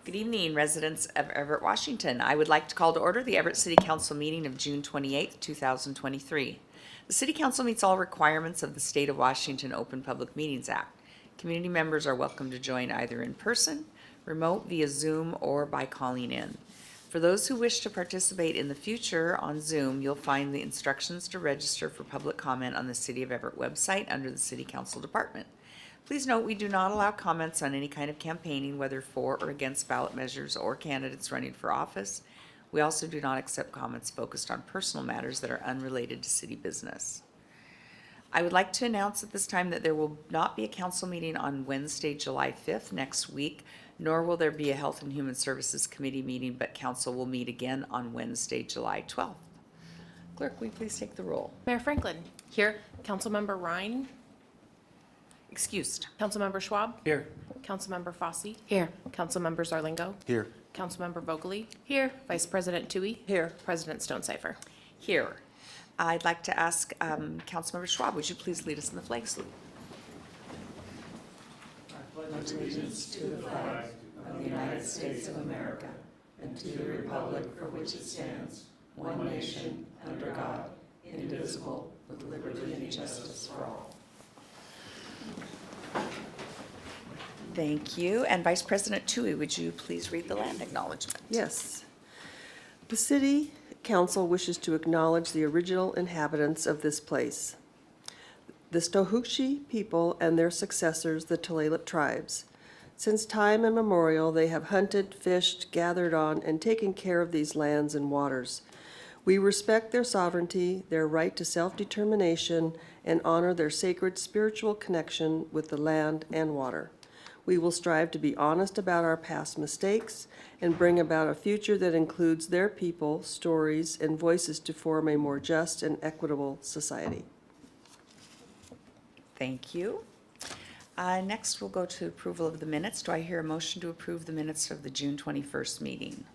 Good evening, residents of Everett, Washington. I would like to call to order the Everett City Council meeting of June 28th, 2023. The City Council meets all requirements of the State of Washington Open Public Meetings Act. Community members are welcome to join either in person, remote via Zoom, or by calling in. For those who wish to participate in the future on Zoom, you'll find the instructions to register for public comment on the City of Everett website under the City Council Department. Please note we do not allow comments on any kind of campaigning, whether for or against ballot measures or candidates running for office. We also do not accept comments focused on personal matters that are unrelated to city business. I would like to announce at this time that there will not be a council meeting on Wednesday, July 5th next week, nor will there be a Health and Human Services Committee meeting, but council will meet again on Wednesday, July 12th. Clerk, will you please take the roll? Mayor Franklin. Here. Councilmember Ryan. Excused. Councilmember Schwab. Here. Councilmember Fossey. Here. Councilmember Zarlingo. Here. Councilmember Vogely. Here. Vice President Tui. Here. President Stonecipher. Here. I'd like to ask Councilmember Schwab, would you please lead us in the flag salute? I pledge allegiance to the flag of the United States of America and to the republic for which it stands, one nation, under God, indivisible, with liberty and justice for all. Thank you. And Vice President Tui, would you please read the land acknowledgement? Yes. The City Council wishes to acknowledge the original inhabitants of this place, the Stohukshi people and their successors, the Tulalip tribes. Since time immemorial, they have hunted, fished, gathered on, and taken care of these lands and waters. We respect their sovereignty, their right to self-determination, and honor their sacred spiritual connection with the land and water. We will strive to be honest about our past mistakes and bring about a future that includes their people, stories, and voices to form a more just and equitable society. Thank you. Next, we'll go to approval of the minutes. Do I hear a motion to approve the minutes of the June 21st meeting?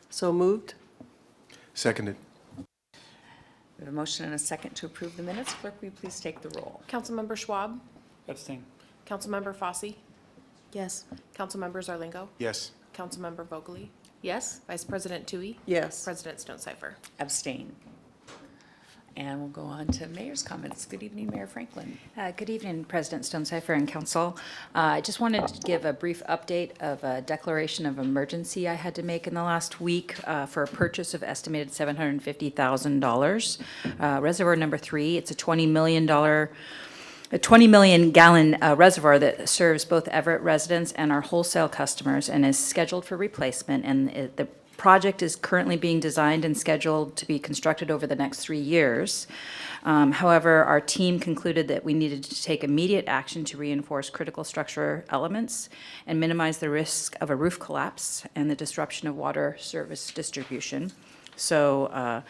So moved? Seconded. We have a motion and a second to approve the minutes. Clerk, will you please take the roll? Councilmember Schwab. Abstain. Councilmember Fossey. Yes. Councilmember Zarlingo. Yes. Councilmember Vogely. Yes. Vice President Tui. Yes. President Stonecipher. Abstain. And we'll go on to mayor's comments. Good evening, Mayor Franklin. Good evening, President Stonecipher and Council. I just wanted to give a brief update of a declaration of emergency I had to make in the last week for a purchase of estimated $750,000. Reservoir number 3, it's a $20 million gallon reservoir that serves both Everett residents and our wholesale customers and is scheduled for replacement. And the project is currently being designed and scheduled to be constructed over the next 3 years. However, our team concluded that we needed to take immediate action to reinforce critical structure elements and minimize the risk of a roof collapse and the disruption of water service distribution. So,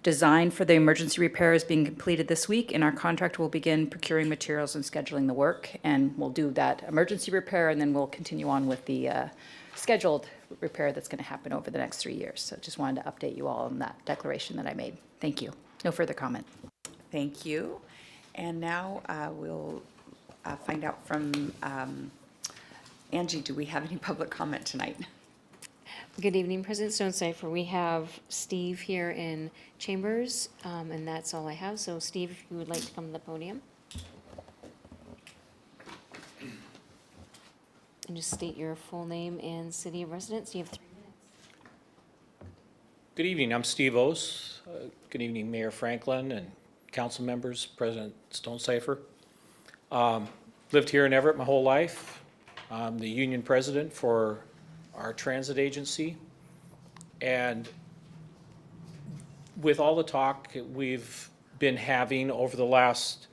design for the emergency repair is being completed this week, and our contractor will begin procuring materials and scheduling the work. And we'll do that emergency repair, and then we'll continue on with the scheduled repair that's going to happen over the next 3 years. So just wanted to update you all on that declaration that I made. Thank you. No further comment. Thank you. And now we'll find out from Angie, do we have any public comment tonight? Good evening, President Stonecipher. We have Steve here in chambers, and that's all I have. So Steve, if you would like to come to the podium. And just state your full name and city of residence. You have 3 minutes. Good evening, I'm Steve Ose. Good evening, Mayor Franklin and council members, President Stonecipher. Lived here in Everett my whole life. I'm the union president for our transit agency. And with all the talk we've been having over the last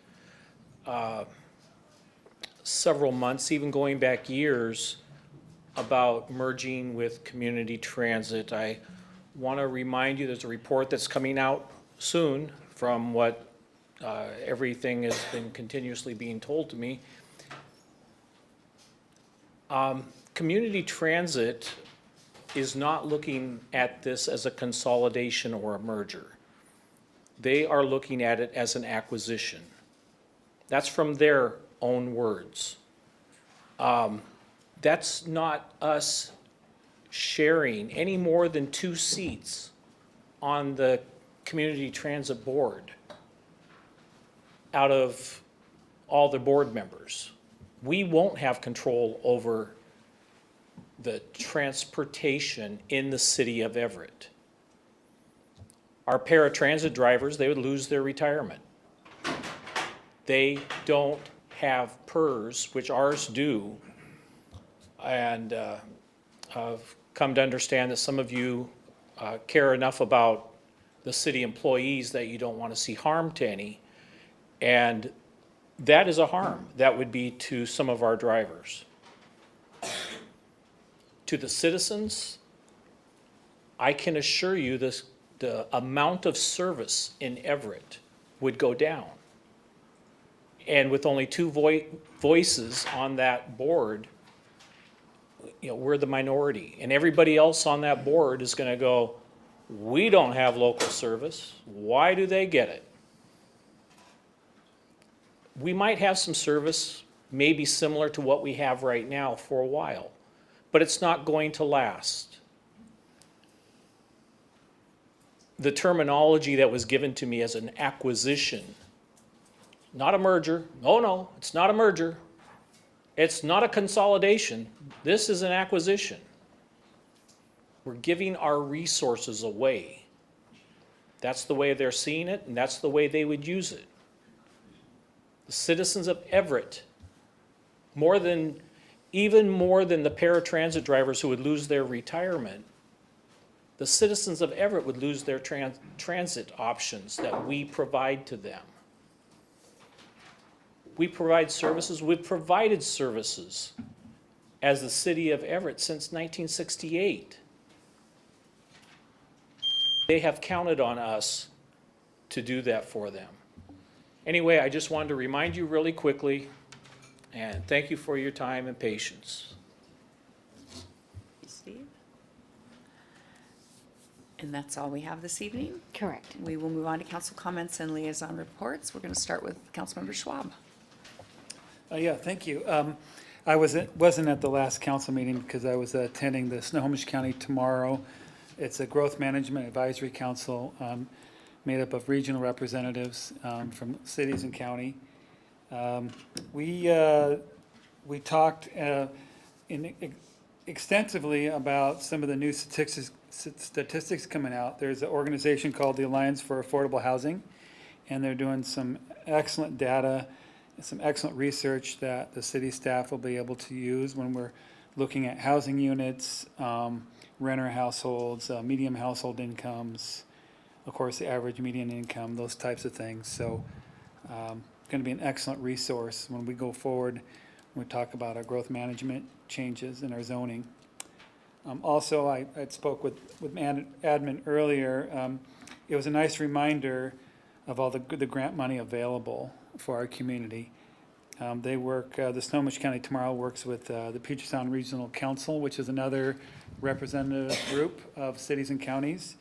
several months, even going back years, about merging with community transit, I want to remind you there's a report that's coming out soon from what everything has been continuously being told to me. Community transit is not looking at this as a consolidation or a merger. They are looking at it as an acquisition. That's from their own words. that's not us sharing any more than 2 seats on the Community Transit Board out of all the board members. We won't have control over the transportation in the city of Everett. Our paratransit drivers, they would lose their retirement. They don't have PERS, which ours do. And I've come to understand that some of you care enough about the city employees that you don't want to see harm to any. And that is a harm that would be to some of our drivers. To the citizens, I can assure you this, the amount of service in Everett would go down. And with only 2 voices on that board, you know, we're the minority. And everybody else on that board is going to go, we don't have local service. Why do they get it? We might have some service, maybe similar to what we have right now for a while, but it's not going to last. The terminology that was given to me as an acquisition, not a merger. No, it's not a merger. It's not a consolidation. This is an acquisition. We're giving our resources away. That's the way they're seeing it, and that's the way they would use it. The citizens of Everett, even more than the paratransit drivers who would lose their retirement, the citizens of Everett would lose their transit options that we provide to them. We provide services, we've provided services as the city of Everett since 1968. They have counted on us to do that for them. Anyway, I just wanted to remind you really quickly, and thank you for your time and patience. Steve? And that's all we have this evening. Correct. We will move on to council comments and liaison reports. We're going to start with Councilmember Schwab. Yeah, thank you. I wasn't at the last council meeting because I was attending the Snohomish County Tomorrow. It's a Growth Management Advisory Council made up of regional representatives from cities and county. We talked extensively about some of the new statistics coming out. There's an organization called the Alliance for Affordable Housing, and they're doing some excellent data, some excellent research that the city staff will be able to use when we're looking at housing units, renter households, medium household incomes, of course, the average median income, those types of things. So going to be an excellent resource when we go forward, when we talk about our growth management changes in our zoning. Also, I spoke with admin earlier. It was a nice reminder of all the grant money available for our community. They work, the Snohomish County Tomorrow works with the Puget Sound Regional Council, which is another representative group of cities and counties.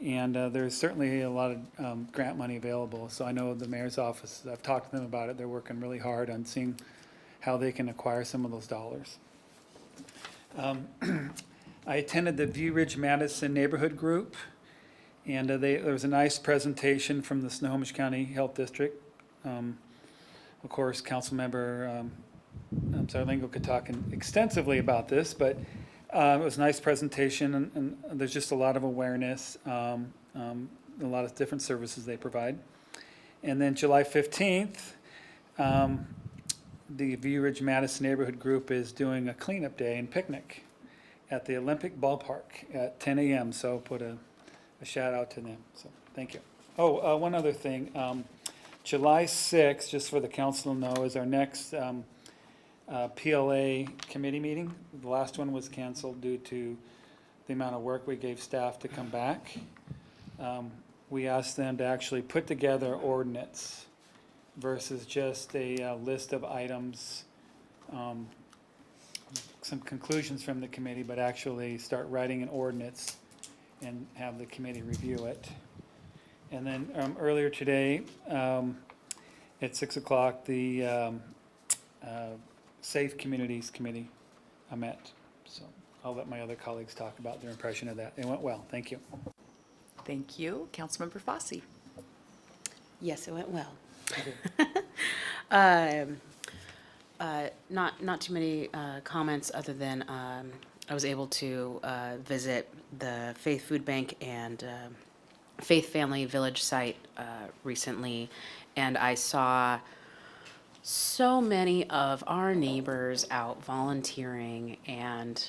And there's certainly a lot of grant money available. So I know the mayor's office, I've talked to them about it. They're working really hard on seeing how they can acquire some of those dollars. I attended the View Ridge Madison Neighborhood Group, and there was a nice presentation from the Snohomish County Health District. Of course, Councilmember Zarlingo could talk extensively about this, but it was a nice presentation, and there's just a lot of awareness, a lot of different services they provide. And then July 15th, the View Ridge Madison Neighborhood Group is doing a cleanup day and picnic at the Olympic Ballpark at 10 a.m. So put a shout out to them. So thank you. Oh, one other thing. July 6th, just for the council to know, is our next PLA committee meeting. The last one was canceled due to the amount of work we gave staff to come back. We asked them to actually put together ordinance versus just a list of items, some conclusions from the committee, but actually start writing an ordinance and have the committee review it. And then earlier today, at 6 o'clock, the Safe Communities Committee met. So I'll let my other colleagues talk about their impression of that. It went well. Thank you. Thank you. Councilmember Fosse. Yes, it went well. Not too many comments other than I was able to visit the Faith Food Bank and Faith Family Village site recently, and I saw so many of our neighbors out volunteering, and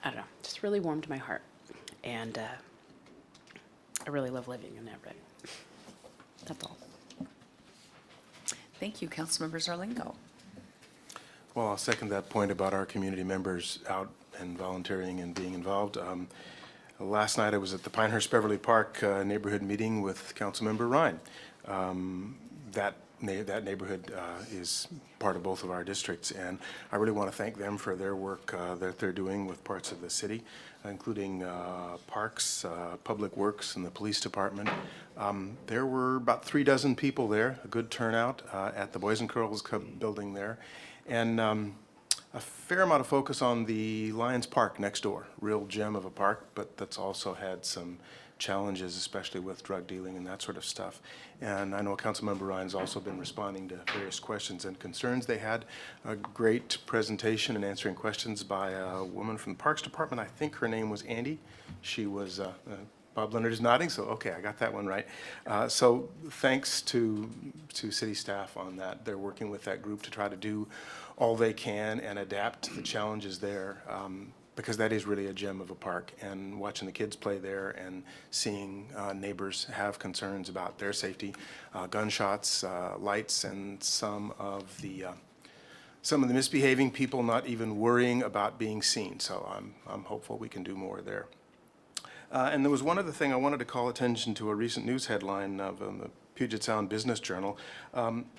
I don't know, just really warmed my heart. And I really love living in Everett. That's all. Thank you. Councilmember Zarlingo. Well, I'll second that point about our community members out and volunteering and being involved. Last night I was at the Pinehurst Beverly Park neighborhood meeting with Councilmember Ryan. That neighborhood is part of both of our districts, and I really want to thank them for their work that they're doing with parts of the city, including parks, public works, and the police department. There were about 36 people there, a good turnout at the Boys and Girls Club building there, and a fair amount of focus on the Lions Park next door, real gem of a park, but that's also had some challenges, especially with drug dealing and that sort of stuff. And I know Councilmember Ryan's also been responding to various questions and concerns. They had a great presentation and answering questions by a woman from the Parks Department. I think her name was Andy. She was, Bob Leonard is nodding, so okay, I got that one right. So thanks to city staff on that. They're working with that group to try to do all they can and adapt to the challenges there. Because that is really a gem of a park, and watching the kids play there and seeing neighbors have concerns about their safety, gunshots, lights, and some of the misbehaving people not even worrying about being seen. So I'm hopeful we can do more there. And there was one other thing I wanted to call attention to, a recent news headline of the Puget Sound Business Journal.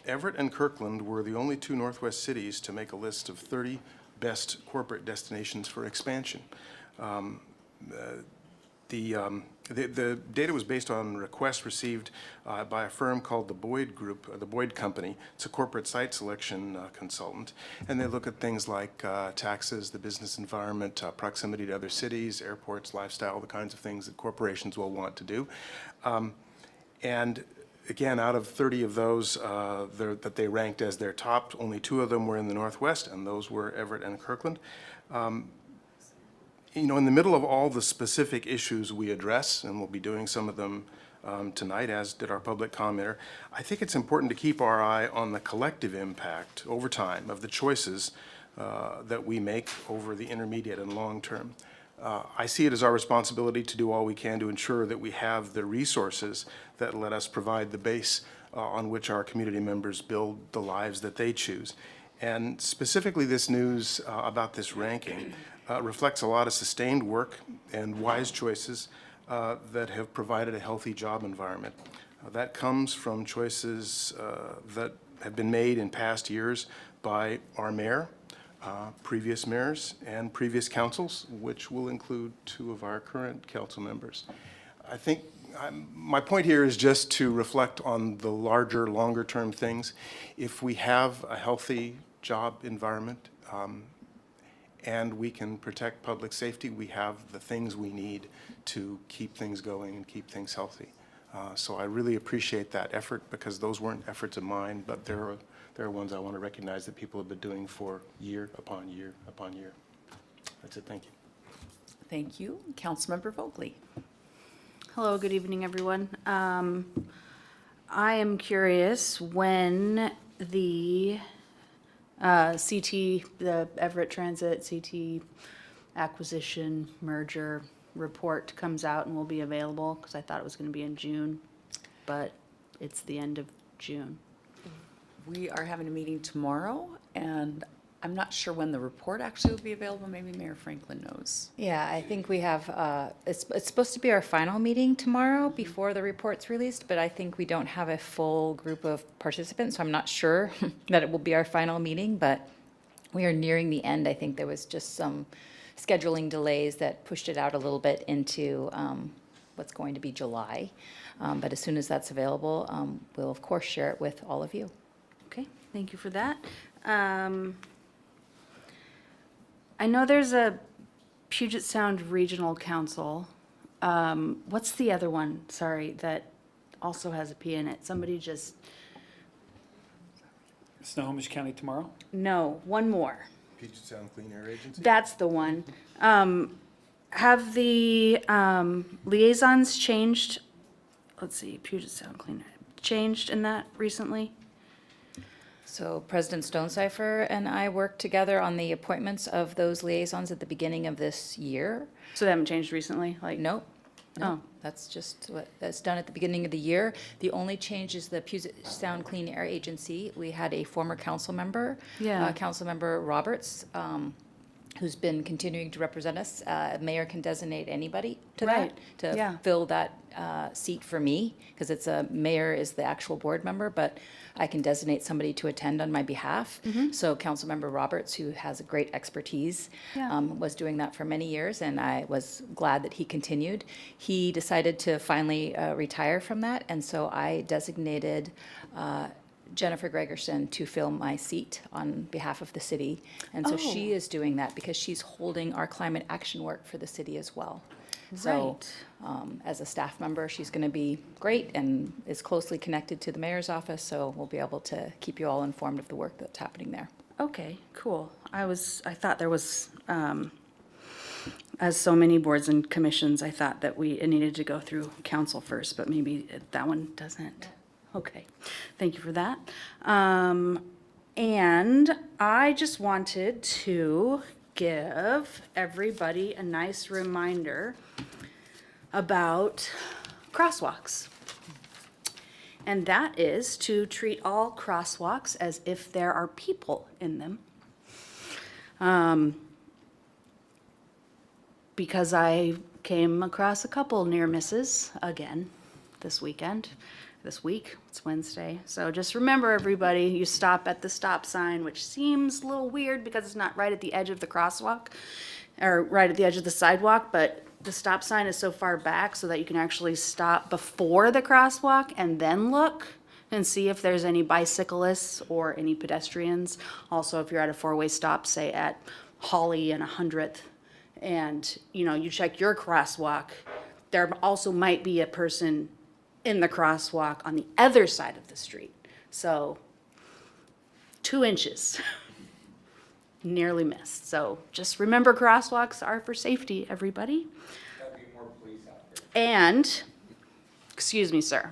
Everett and Kirkland were the only two Northwest cities to make a list of 30 best corporate destinations for expansion. The data was based on requests received by a firm called the Boyd Group, the Boyd Company. It's a corporate site selection consultant, and they look at things like taxes, the business environment, proximity to other cities, airports, lifestyle, the kinds of things that corporations will want to do. And again, out of 30 of those that they ranked as their top, only 2 of them were in the Northwest, and those were Everett and Kirkland. You know, in the middle of all the specific issues we address, and we'll be doing some of them tonight, as did our public commenter, I think it's important to keep our eye on the collective impact over time of the choices that we make over the intermediate and long term. I see it as our responsibility to do all we can to ensure that we have the resources that let us provide the base on which our community members build the lives that they choose. And specifically, this news about this ranking reflects a lot of sustained work and wise choices that have provided a healthy job environment. That comes from choices that have been made in past years by our mayor, previous mayors, and previous councils, which will include 2 of our current council members. I think my point here is just to reflect on the larger, longer-term things. If we have a healthy job environment and we can protect public safety, we have the things we need to keep things going and keep things healthy. So I really appreciate that effort, because those weren't efforts of mine, but there are ones I want to recognize that people have been doing for year upon year upon year. That's it. Thank you. Thank you. Councilmember Vogely. Hello, good evening, everyone. I am curious when the the Everett Transit CT acquisition merger report comes out and will be available, because I thought it was going to be in June, but it's the end of June. We are having a meeting tomorrow, and I'm not sure when the report actually will be available. Maybe Mayor Franklin knows. Yeah, I think we have, it's supposed to be our final meeting tomorrow before the report's released, but I think we don't have a full group of participants, so I'm not sure that it will be our final meeting, but we are nearing the end. I think there was just some scheduling delays that pushed it out a little bit into what's going to be July. But as soon as that's available, we'll of course share it with all of you. Okay, thank you for that. I know there's a Puget Sound Regional Council. What's the other one, sorry, that also has a P in it? Somebody just, Snohomish County tomorrow? no, one more. Puget Sound Clean Air Agency? That's the one. Have the liaisons changed? Let's see, Puget Sound Clean Air, changed in that recently? So President Stonecipher and I worked together on the appointments of those liaisons at the beginning of this year. So they haven't changed recently? Like, Nope. Oh. No, that's just what, that's done at the beginning of the year. The only change is the Puget Sound Clean Air Agency. We had a former council member, Yeah. Councilmember Roberts, who's been continuing to represent us. Mayor can designate anybody to Right, that, yeah. to fill that seat for me, because it's a, mayor is the actual board member, but I can designate somebody to attend on my behalf. Mm-hmm. So Councilmember Roberts, who has a great expertise, Yeah. was doing that for many years, and I was glad that he continued. He decided to finally retire from that, and so I designated Jennifer Gregerson to fill my seat on behalf of the city. And so she Oh. is doing that because she's holding our climate action work for the city as well. So, as a staff member, she's going to be great and is closely connected to the mayor's office, so we'll be able to keep you all informed of the work that's happening there. Okay, cool. I thought there was, as so many boards and commissions, I thought that it needed to go through council first, but maybe that one doesn't. Okay, thank you for that. And I just wanted to give everybody a nice reminder about crosswalks. And that is to treat all crosswalks as if there are people in them. Because I came across a couple near misses again this week, it's Wednesday. So just remember, everybody, you stop at the stop sign, which seems a little weird because it's not right at the edge of the crosswalk, or right at the edge of the sidewalk, but the stop sign is so far back so that you can actually stop before the crosswalk and then look and see if there's any bicyclists or any pedestrians. Also, if you're at a four-way stop, say at Holly and 100th, and you check your crosswalk, there also might be a person in the crosswalk on the other side of the street. So 2 inches. Nearly missed. So just remember, crosswalks are for safety, everybody. And, excuse me, sir.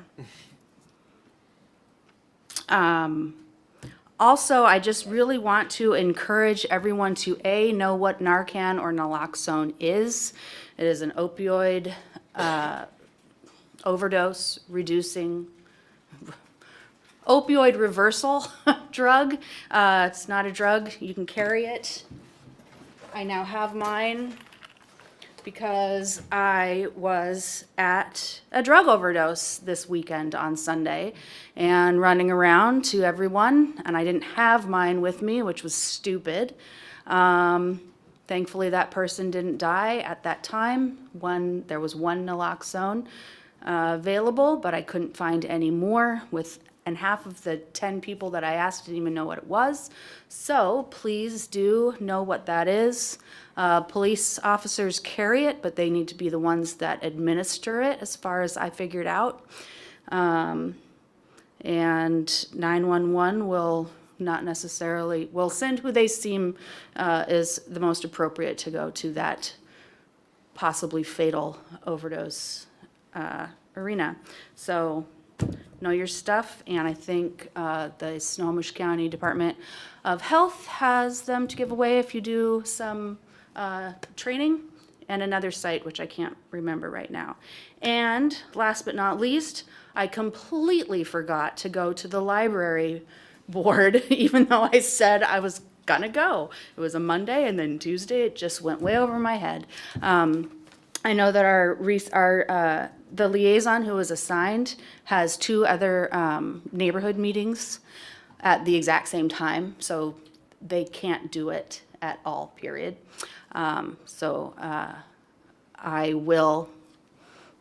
Also, I just really want to encourage everyone to know what Narcan or naloxone is. It is an opioid overdose reducing opioid reversal drug. It's not a drug. You can carry it. I now have mine because I was at a drug overdose this weekend on Sunday and running around to everyone, and I didn't have mine with me, which was stupid. Thankfully, that person didn't die at that time. There was one naloxone available, but I couldn't find any more and half of the 10 people that I asked didn't even know what it was. So please do know what that is. Police officers carry it, but they need to be the ones that administer it, as far as I figured out. And 911 will send who they seem is the most appropriate to go to that possibly fatal overdose arena. So know your stuff, and I think the Snohomish County Department of Health has them to give away if you do some training, and another site which I can't remember right now. And last but not least, I completely forgot to go to the library board, even though I said I was gonna go. It was a Monday, and then Tuesday it just went way over my head. I know that the liaison who was assigned has 2 other neighborhood meetings at the exact same time, so they can't do it at all, period. So I will,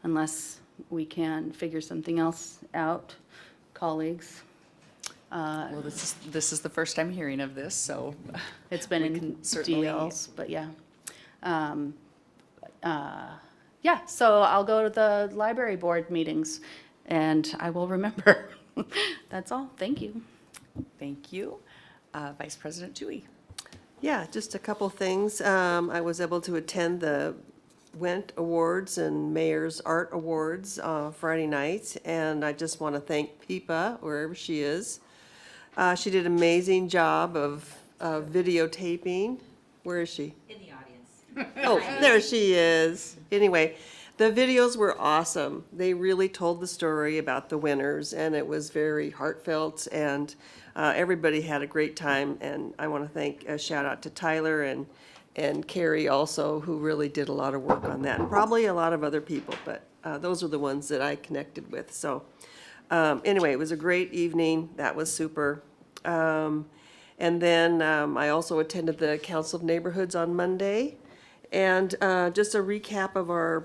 unless we can figure something else out, colleagues. Well, this is the first I'm hearing of this, so. It's been We in can certainly- deals, but yeah. Yeah, so I'll go to the library board meetings and I will remember. That's all. Thank you. Thank you. Vice President Tui. Yeah, just a couple things. I was able to attend the Went Awards and Mayor's Art Awards Friday night, and I just want to thank Pipa, wherever she is. She did an amazing job of videotaping. Where is she? In the audience. Oh, there she is. Anyway, the videos were awesome. They really told the story about the winners, and it was very heartfelt, and everybody had a great time. And I want to thank, a shout out to Tyler and Carrie also, who really did a lot of work on that, and probably a lot of other people, but those are the ones that I connected with. So anyway, it was a great evening. That was super. And then I also attended the Council of Neighborhoods on Monday. And just a recap of our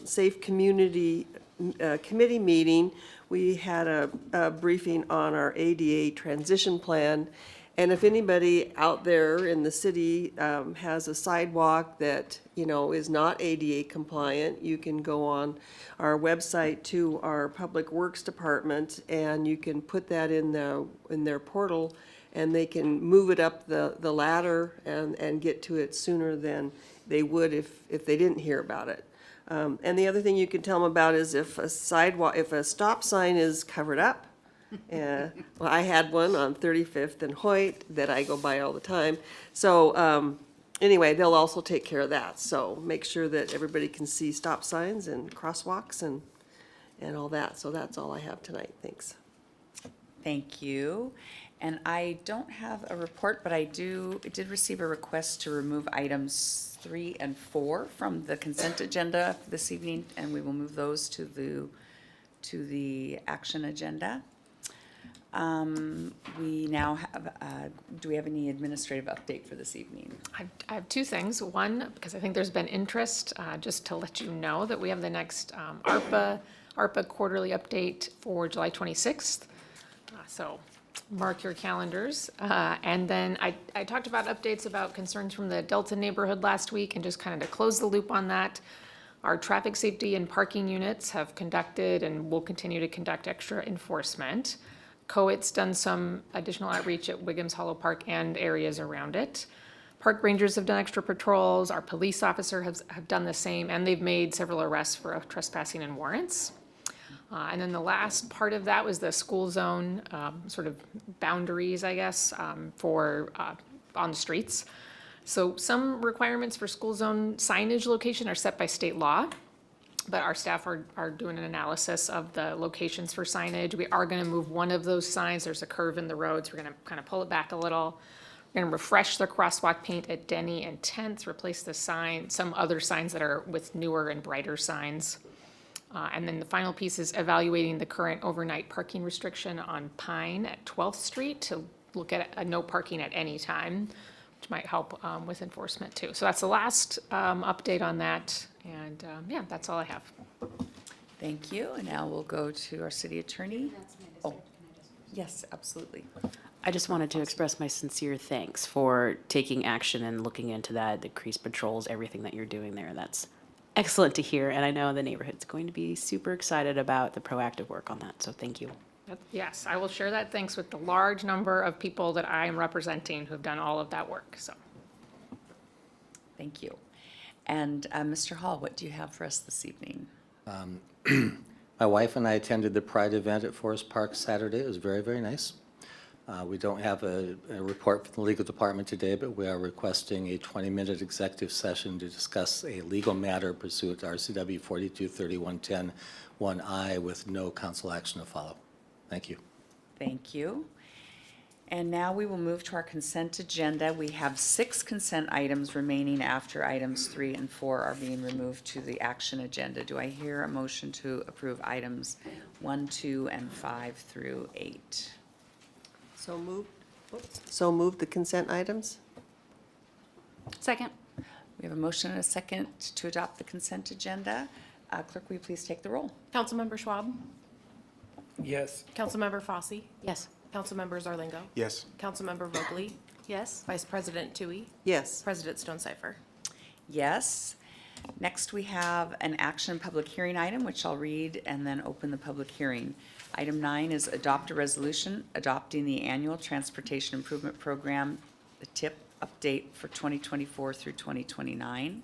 Safe Community Committee meeting, we had a briefing on our ADA transition plan. And if anybody out there in the city has a sidewalk that, you know, is not ADA compliant, you can go on our website to our Public Works Department, and you can put that in their portal, and they can move it up the ladder and get to it sooner than they would if they didn't hear about it. And the other thing you can tell them about is if a stop sign is covered up. Well, I had one on 35th and Hoyt that I go by all the time. So anyway, they'll also take care of that. So make sure that everybody can see stop signs and crosswalks and all that. So that's all I have tonight. Thanks. Thank you. And I don't have a report, but I did receive a request to remove items 3 and 4 from the consent agenda this evening, and we will move those to the action agenda. We now have, do we have any administrative update for this evening? I have two things. One, because I think there's been interest, just to let you know that we have the next ARPA quarterly update for July 26th. So mark your calendars. And then I talked about updates about concerns from the Delta neighborhood last week, and just kind of to close the loop on that, our traffic safety and parking units have conducted and will continue to conduct extra enforcement. COIT's done some additional outreach at Wiggins Hollow Park and areas around it. Park rangers have done extra patrols. Our police officer have done the same, and they've made several arrests for trespassing and warrants. And then the last part of that was the school zone sort of boundaries, I guess, for on the streets. So some requirements for school zone signage location are set by state law, but our staff are doing an analysis of the locations for signage. We are going to move one of those signs. There's a curve in the road, so we're going to kind of pull it back a little. We're going to refresh the crosswalk paint at Denny and 10th, replace the sign, some other signs that are with newer and brighter signs. And then the final piece is evaluating the current overnight parking restriction on Pine at 12th Street to look at a no parking at any time, which might help with enforcement too. So that's the last update on that. And yeah, that's all I have. Thank you. And now we'll go to our city attorney. Oh, yes, absolutely. I just wanted to express my sincere thanks for taking action and looking into that, the increased patrols, everything that you're doing there. That's excellent to hear, and I know the neighborhood's going to be super excited about the proactive work on that, so thank you. Yes, I will share that thanks with the large number of people that I am representing who have done all of that work, so. Thank you. And Mr. Hall, what do you have for us this evening? My wife and I attended the Pride event at Forest Park Saturday. It was very, very nice. We don't have a report from the legal department today, but we are requesting a 20-minute executive session to discuss a legal matter pursuant to RCW 4231.10(1)I with no council action to follow. Thank you. Thank you. And now we will move to our consent agenda. We have 6 consent items remaining after items 3 and 4 are being removed to the action agenda. Do I hear a motion to approve items 1, 2, and 5 through 8? So moved. So moved the consent items? Second. We have a motion and a second to adopt the consent agenda. Clerk, will you please take the roll? Councilmember Schwab? Yes. Councilmember Fosse? Yes. Councilmember Zarlingo. Yes. Councilmember Vogely. Yes? Vice President Tui. Yes. President Stonecipher. Yes. Next, we have an action and public hearing item, which I'll read and then open the public hearing. Item 9 is adopt a resolution adopting the annual Transportation Improvement Program, the TIP update for 2024 through 2029.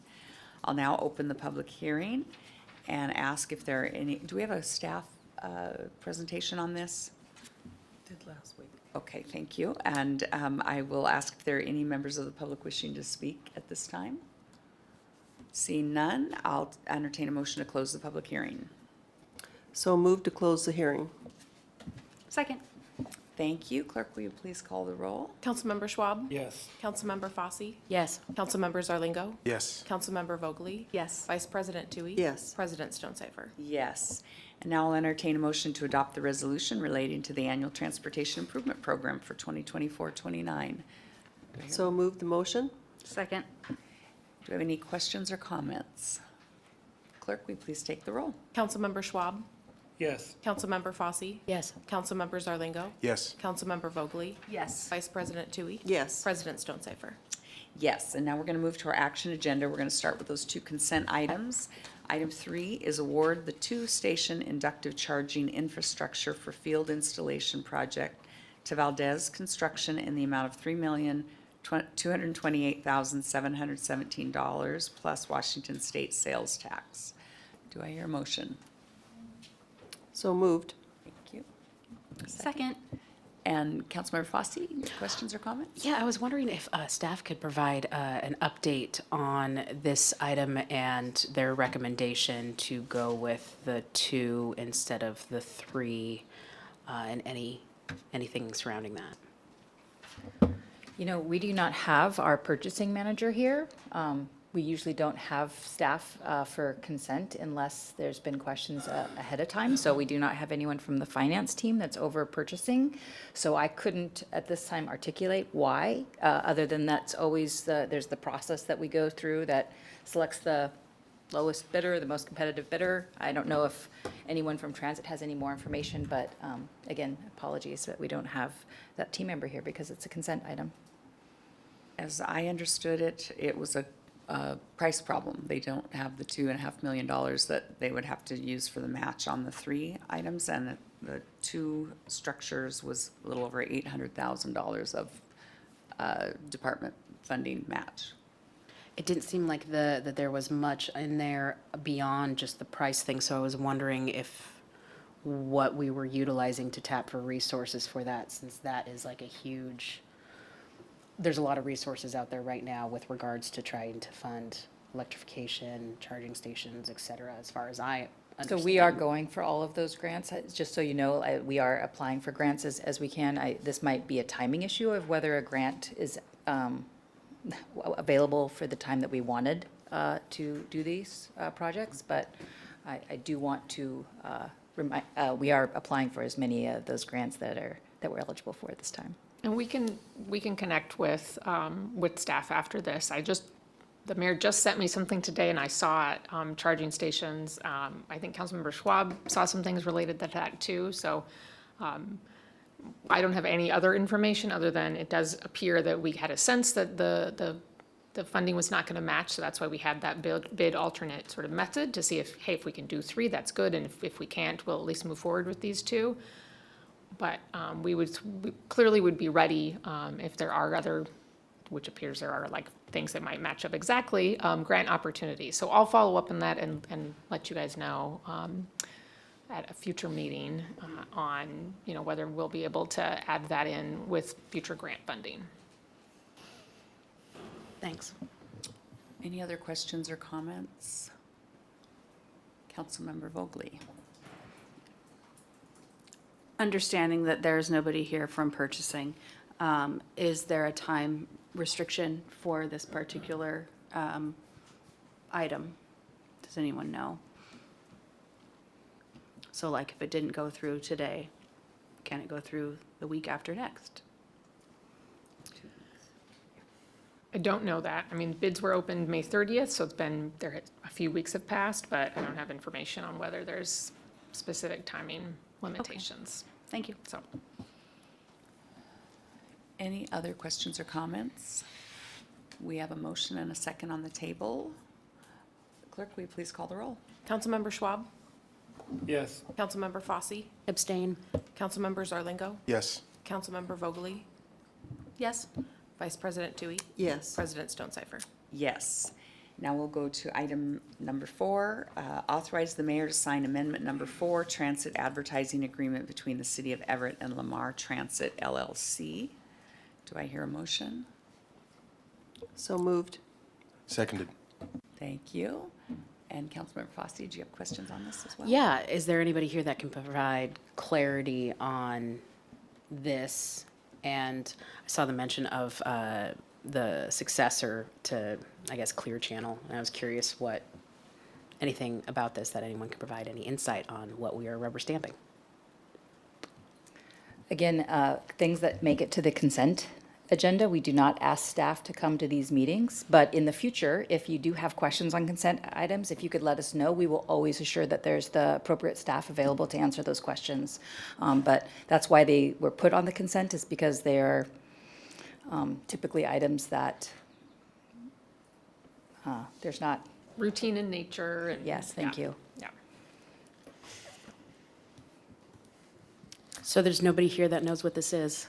I'll now open the public hearing and ask if there are any, do we have a staff presentation on this? Did last week. Okay, thank you. And I will ask if there are any members of the public wishing to speak at this time. Seeing none, I'll entertain a motion to close the public hearing. So move to close the hearing. Second? Thank you. Clerk, will you please call the roll? Councilmember Schwab. Yes. Councilmember Fosse. Yes. Councilmember Zarlingo. Yes. Councilmember Vogely. Yes. Vice President Tui. Yes. President Stonecipher. Yes. And now I'll entertain a motion to adopt the resolution relating to the annual Transportation Improvement Program for 2024-29. So move the motion? Second? Do we have any questions or comments? Clerk, will you please take the roll? Councilmember Schwab. Yes. Councilmember Fosse. Yes. Councilmember Zarlingo. Yes. Councilmember Vogely. Yes. Vice President Tui. Yes. President Stonecipher. Yes, and now we're going to move to our action agenda. We're going to start with those two consent items. Item 3 is award the 2-station inductive charging infrastructure for field installation project to Valdez Construction in the amount of $3,228,717 plus Washington State sales tax. Do I hear a motion? So moved. Thank you. Second? And Councilmember Fosse, questions or comments? Yeah, I was wondering if staff could provide an update on this item and their recommendation to go with the 2 instead of the 3, and anything surrounding that. You know, we do not have our purchasing manager here. We usually don't have staff for consent unless there's been questions ahead of time. So we do not have anyone from the finance team that's over purchasing. So I couldn't at this time articulate why, other than that's always there's the process that we go through that selects the lowest bidder, the most competitive bidder. I don't know if anyone from Transit has any more information, but again, apologies that we don't have that team member here because it's a consent item. As I understood it, it was a price problem. They don't have the $2.5 million that they would have to use for the match on the 3 items, and the 2 structures was a little over $800,000 of department funding match. It didn't seem like that there was much in there beyond just the price thing, so I was wondering if what we were utilizing to tap for resources for that, since that is like a huge, there's a lot of resources out there right now with regards to trying to fund electrification, charging stations, et cetera, as far as I So understand. we are going for all of those grants, just so you know, we are applying for grants as we can. This might be a timing issue of whether a grant is available for the time that we wanted to do these projects, but I do want to remind, we are applying for as many of those grants that we're eligible for at this time. And we can connect with staff after this. The mayor just sent me something today and I saw it, charging stations. I think Councilmember Schwab saw some things related to that too. So I don't have any other information other than it does appear that we had a sense that the funding was not going to match. So that's why we had that bid alternate sort of method to see if, hey, if we can do 3, that's good. And if we can't, we'll at least move forward with these 2. But we clearly would be ready if there are other, which appears there are like things that might match up exactly, grant opportunities. So I'll follow up on that and let you guys know at a future meeting on, whether we'll be able to add that in with future grant funding. Thanks. Any other questions or comments? Councilmember Vogely. Understanding that there's nobody here from purchasing, is there a time restriction for this particular item? Does anyone know? So like if it didn't go through today, can it go through the week after next? I don't know that. I mean, bids were opened May 30th, so it's been, a few weeks have passed, but I don't have information on whether there's specific timing limitations. Thank you. So, Any other questions or comments? We have a motion and a second on the table. Clerk, will you please call the roll? Councilmember Schwab, Yes. Councilmember Fosse, Abstain. Councilmember Zarlingo, Yes. Councilmember Vogely, Yes. Vice President Tui, Yes. President Stonecipher. Yes. Now we'll go to item number 4, authorize the mayor to sign amendment number 4, transit advertising agreement between the city of Everett and Lamar Transit LLC. Do I hear a motion? So moved. Seconded. Thank you. And Councilmember Fosse, do you have questions on this as well? Yeah, is there anybody here that can provide clarity on this? And I saw the mention of the successor to, I guess, Clear Channel. And I was curious what, anything about this, that anyone could provide any insight on what we are rubber stamping. Again, things that make it to the consent agenda, we do not ask staff to come to these meetings, but in the future, if you do have questions on consent items, if you could let us know, we will always assure that there's the appropriate staff available to answer those questions. But that's why they were put on the consent, is because they're typically items that there's not, Routine in nature and. yes, thank yeah, you. Yeah. So there's nobody here that knows what this is?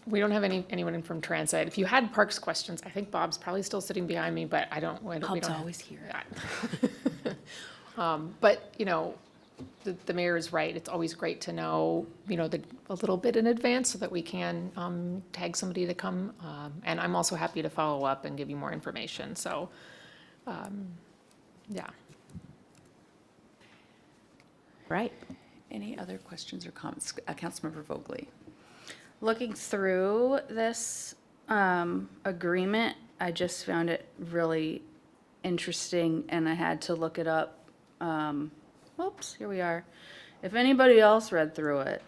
We don't have anyone in from Transit. If you had parks questions, I think Bob's probably still sitting behind me, but we don't. Bob's always here. Yeah. But, you know, the mayor is right. It's always great to know, you know, a little bit in advance so that we can tag somebody to come. And I'm also happy to follow up and give you more information. So, yeah. Right. Any other questions or comments? Councilmember Vogely. Looking through this agreement, I just found it really interesting, and I had to look it up. Whoops, here we are. If anybody else read through it,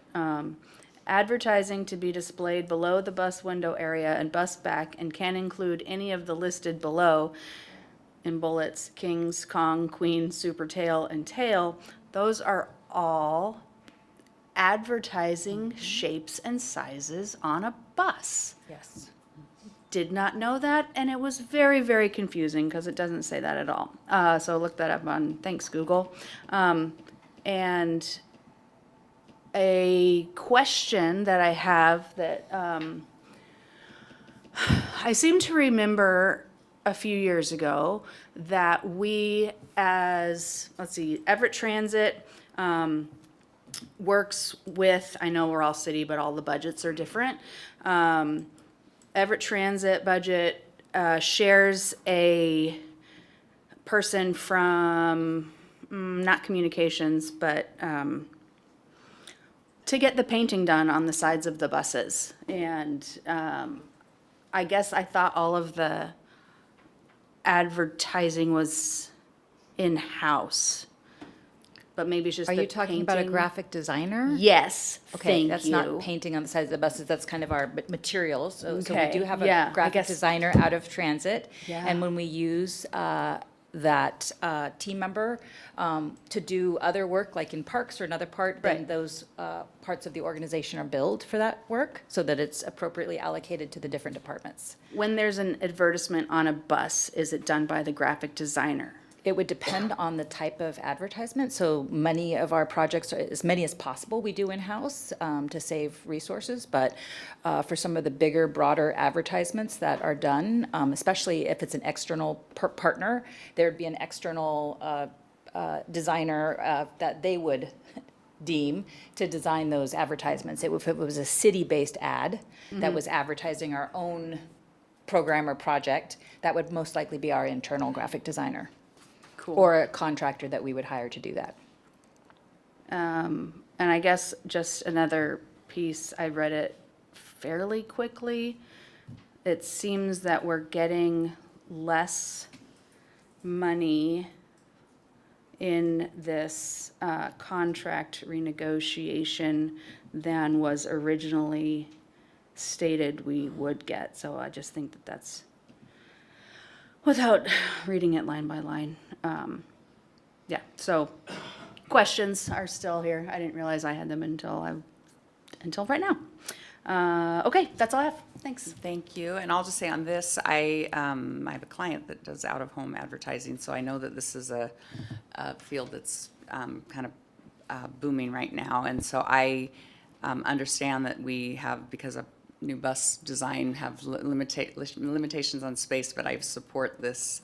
advertising to be displayed below the bus window area and bus back and can include any of the listed below in bullets, kings, Kong, queen, super tail, and tail. Those are all advertising shapes and sizes on a bus. Yes. Did not know that, and it was very, very confusing because it doesn't say that at all. So look that up on, thanks Google. And a question that I have that I seem to remember a few years ago that we as, let's see, Everett Transit works with, I know we're all city, but all the budgets are different. Everett Transit budget shares a person from, not communications, but to get the painting done on the sides of the buses. And I guess I thought all of the advertising was in-house, but maybe it's just Are the you talking about a painting. graphic designer? Yes, Okay, thank that's you. not painting on the sides of the buses, that's kind of our materials. So we Okay, do have yeah, a I graphic guess- designer out of Transit. Yeah. And when we use that team member to do other work, like in parks or another part, then Right. those parts of the organization are billed for that work so that it's appropriately allocated to the different departments. When there's an advertisement on a bus, is it done by the graphic designer? It would depend on the type of advertisement. So many of our projects, as many as possible, we do in-house to save resources. But for some of the bigger, broader advertisements that are done, especially if it's an external partner, there'd be an external designer that they would deem to design those advertisements. If it was a city-based ad that was advertising our own program or project, that would most likely be our internal graphic designer. Cool. Or a contractor that we would hire to do that. And I guess just another piece, I read it fairly quickly. It seems that we're getting less money in this contract renegotiation than was originally stated we would get. So I just think that that's, without reading it line by line. Yeah, so questions are still here. I didn't realize I had them until right now. Okay, that's all I have. Thanks. Thank you. And I'll just say on this, I have a client that does out-of-home advertising, so I know that this is a field that's kind of booming right now. And so I understand that we have, because of new bus design, have limitations on space, but I support this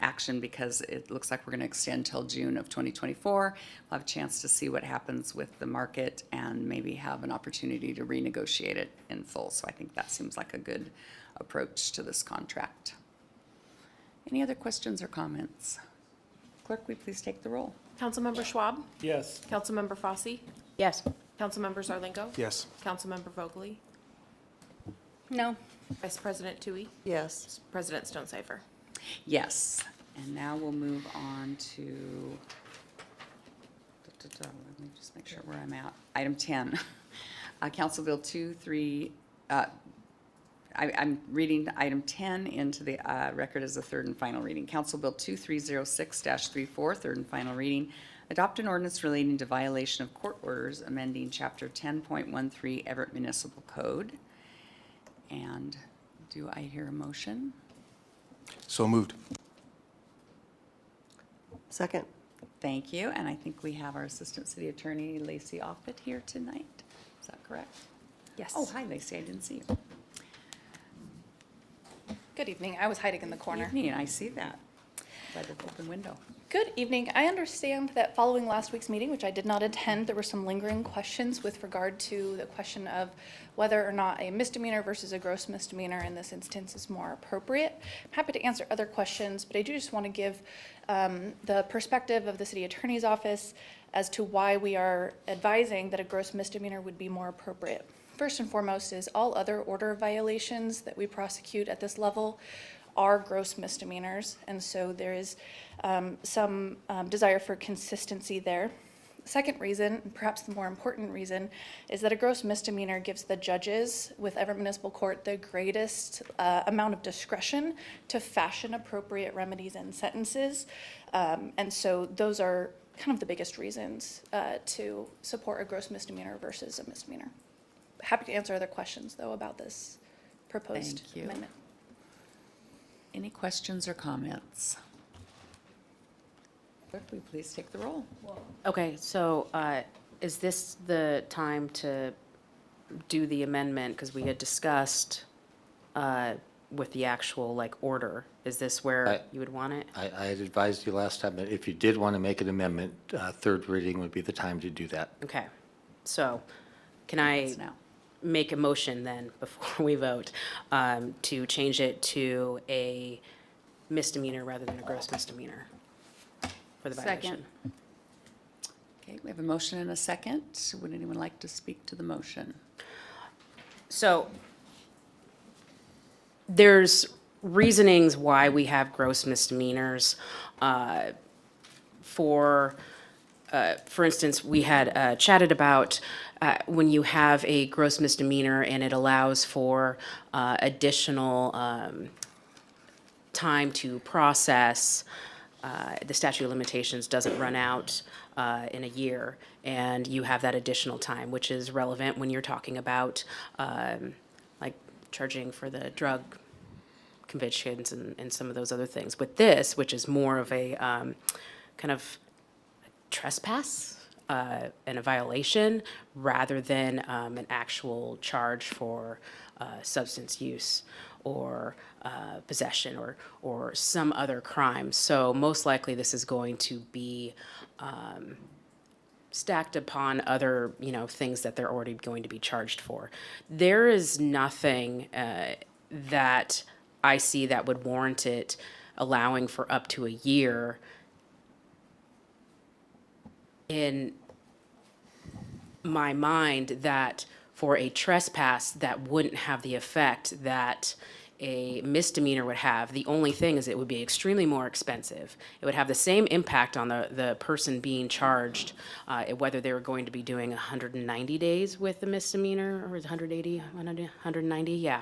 action because it looks like we're going to extend till June of 2024. We'll have a chance to see what happens with the market and maybe have an opportunity to renegotiate it in full. So I think that seems like a good approach to this contract. Any other questions or comments? Clerk, will you please take the roll? Councilmember Schwab, Yes. Councilmember Fosse, Yes. Councilmember Zarlingo, Yes. Councilmember Vogely, No. Vice President Tui, Yes. President Stonecipher. Yes. And now we'll move on to, let me just make sure where I'm at. Item 10, Council Bill 23, I'm reading item 10 into the record as the third and final reading. Council Bill 2306-34, third and final reading. Adopt an ordinance relating to violation of court orders amending Chapter 10.13 Everett Municipal Code. And do I hear a motion? So moved. Second. Thank you. And I think we have our Assistant City Attorney, Lacey Offit, here tonight. Is that correct? Yes. Oh, hi, Lacey. I didn't see you. Good evening. I was hiding in the corner. Evening, I see that by the open window. Good evening. I understand that following last week's meeting, which I did not attend, there were some lingering questions with regard to the question of whether or not a misdemeanor versus a gross misdemeanor in this instance is more appropriate. I'm happy to answer other questions, but I do just want to give the perspective of the city attorney's office as to why we are advising that a gross misdemeanor would be more appropriate. First and foremost is all other order violations that we prosecute at this level are gross misdemeanors, and so there is some desire for consistency there. Second reason, and perhaps the more important reason, is that a gross misdemeanor gives the judges with Everett Municipal Court the greatest amount of discretion to fashion appropriate remedies and sentences, and so those are kind of the biggest reasons to support a gross misdemeanor versus a misdemeanor. Happy to answer other questions, though, about this proposed Thank you. amendment. Any questions or comments? Clerk, will you please take the roll? Okay, so is this the time to do the amendment? Because we had discussed with the actual like order. Is this where you would want it? I had advised you last time that if you did want to make an amendment, third reading would be the time to do that. Okay, so can I It's now. make a motion then before we vote to change it to a misdemeanor rather than a gross misdemeanor for the violation? Second. Okay, we have a motion and a second. Would anyone like to speak to the motion? So there's reasonings why we have gross misdemeanors. For instance, we had chatted about when you have a gross misdemeanor and it allows for additional time to process, the statute of limitations doesn't run out in a year, and you have that additional time, which is relevant when you're talking about like charging for the drug convictions and some of those other things. With this, which is more of a kind of trespass and a violation rather than an actual charge for substance use or possession or some other crime. So most likely this is going to be stacked upon other, things that they're already going to be charged for. There is nothing that I see that would warrant it allowing for up to a year in my mind that for a trespass that wouldn't have the effect that a misdemeanor would have. The only thing is it would be extremely more expensive. It would have the same impact on the person being charged, whether they were going to be doing 190 days with the misdemeanor, or is it 180, 190, yeah.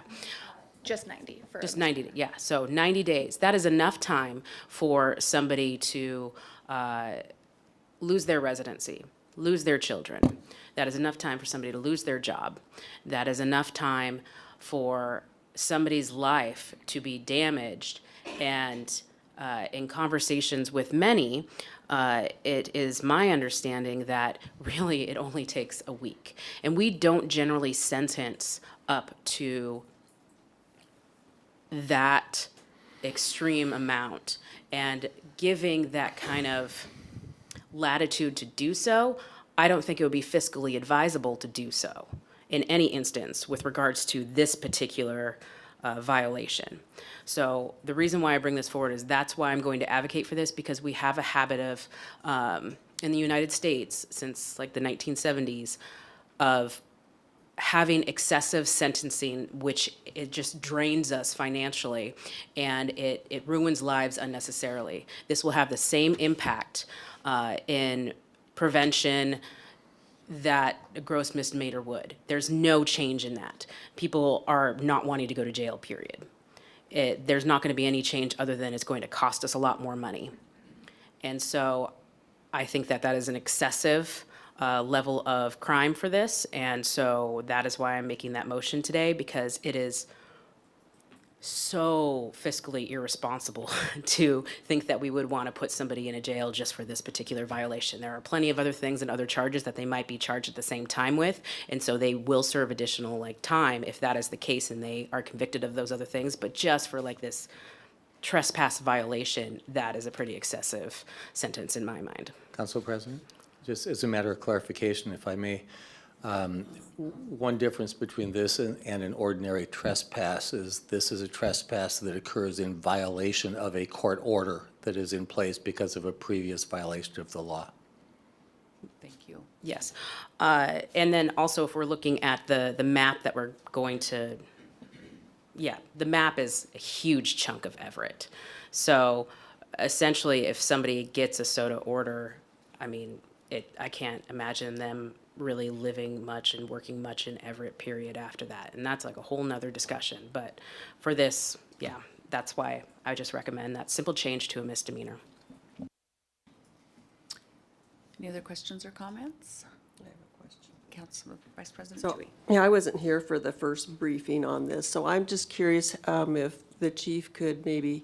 Just 90 for. Just 90, yeah, so 90 days. That is enough time for somebody to lose their residency, lose their children. That is enough time for somebody to lose their job. That is enough time for somebody's life to be damaged. And in conversations with many, it is my understanding that really it only takes a week. And we don't generally sentence up to that extreme amount. And giving that kind of latitude to do so, I don't think it would be fiscally advisable to do so in any instance with regards to this particular violation. So the reason why I bring this forward is that's why I'm going to advocate for this, because we have a habit of, in the United States, since like the 1970s, of having excessive sentencing, which it just drains us financially, and it ruins lives unnecessarily. This will have the same impact in prevention that a gross misdemeanor would. There's no change in that. People are not wanting to go to jail, period. There's not going to be any change other than it's going to cost us a lot more money. And so I think that that is an excessive level of crime for this. And so that is why I'm making that motion today, because it is so fiscally irresponsible to think that we would want to put somebody in a jail just for this particular violation. There are plenty of other things and other charges that they might be charged at the same time with, and so they will serve additional time if that is the case and they are convicted of those other things. But just for this trespass violation, that is a pretty excessive sentence in my mind. Council President, just as a matter of clarification, if I may, one difference between this and an ordinary trespass is this is a trespass that occurs in violation of a court order that is in place because of a previous violation of the law. Thank you. Yes. And then also, if we're looking at the map that we're going to, the map is a huge chunk of Everett. So essentially, if somebody gets a SOTA order, I can't imagine them really living much and working much in Everett, period, after that. And that's a whole nother discussion. But for this, that's why I just recommend that simple change to a misdemeanor. Any other questions or comments? I have a question. Council Vice President So, Tui. yeah, I wasn't here for the first briefing on this, so I'm just curious if the chief could maybe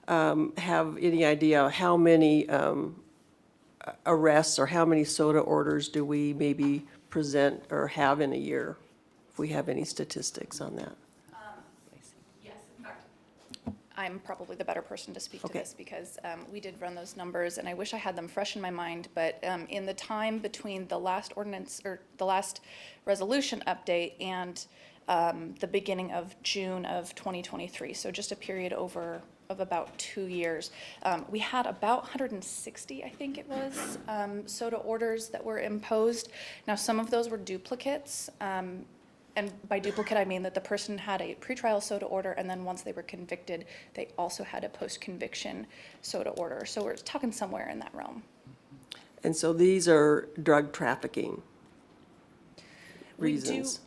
have any idea how many arrests or how many SOTA orders do we maybe present or have in a year, if we have any statistics on that. Yes, in fact, I'm probably the better person to speak to Okay. this because we did run those numbers and I wish I had them fresh in my mind, but in the time between the last ordinance or the last resolution update and the beginning of June of 2023, so just a period of about 2 years, we had about 160, I think it was, SOTA orders that were imposed. Now, some of those were duplicates. And by duplicate, I mean that the person had a pretrial SOTA order, and then once they were convicted, they also had a post-conviction SOTA order. So we're talking somewhere in that realm. And so these are drug trafficking We reasons? do,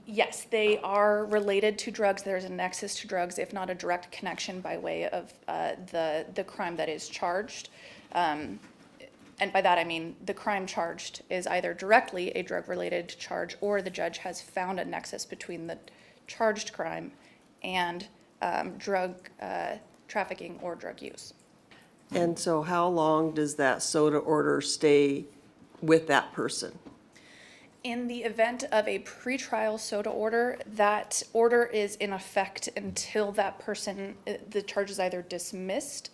yes, they are related to drugs. There's a nexus to drugs, if not a direct connection by way of the crime that is charged. And by that, I mean the crime charged is either directly a drug-related charge or the judge has found a nexus between the charged crime and drug trafficking or drug use. And so how long does that SOTA order stay with that person? In the event of a pretrial SOTA order, that order is in effect until that person, the charge is either dismissed,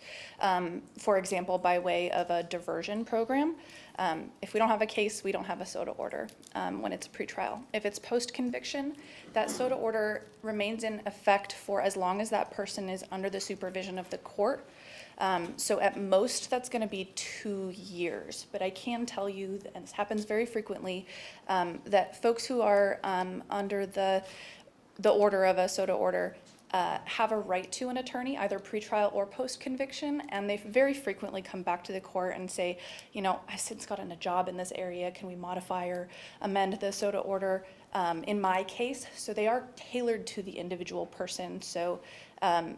for example, by way of a diversion program. If we don't have a case, we don't have a SOTA order when it's a pretrial. If it's post-conviction, that SOTA order remains in effect for as long as that person is under the supervision of the court. So at most, that's going to be 2 years. But I can tell you, and this happens very frequently, that folks who are under the order of a SOTA order have a right to an attorney, either pretrial or post-conviction, and they very frequently come back to the court and say, I've since gotten a job in this area, can we modify or amend the SOTA order in my case? So they are tailored to the individual person. So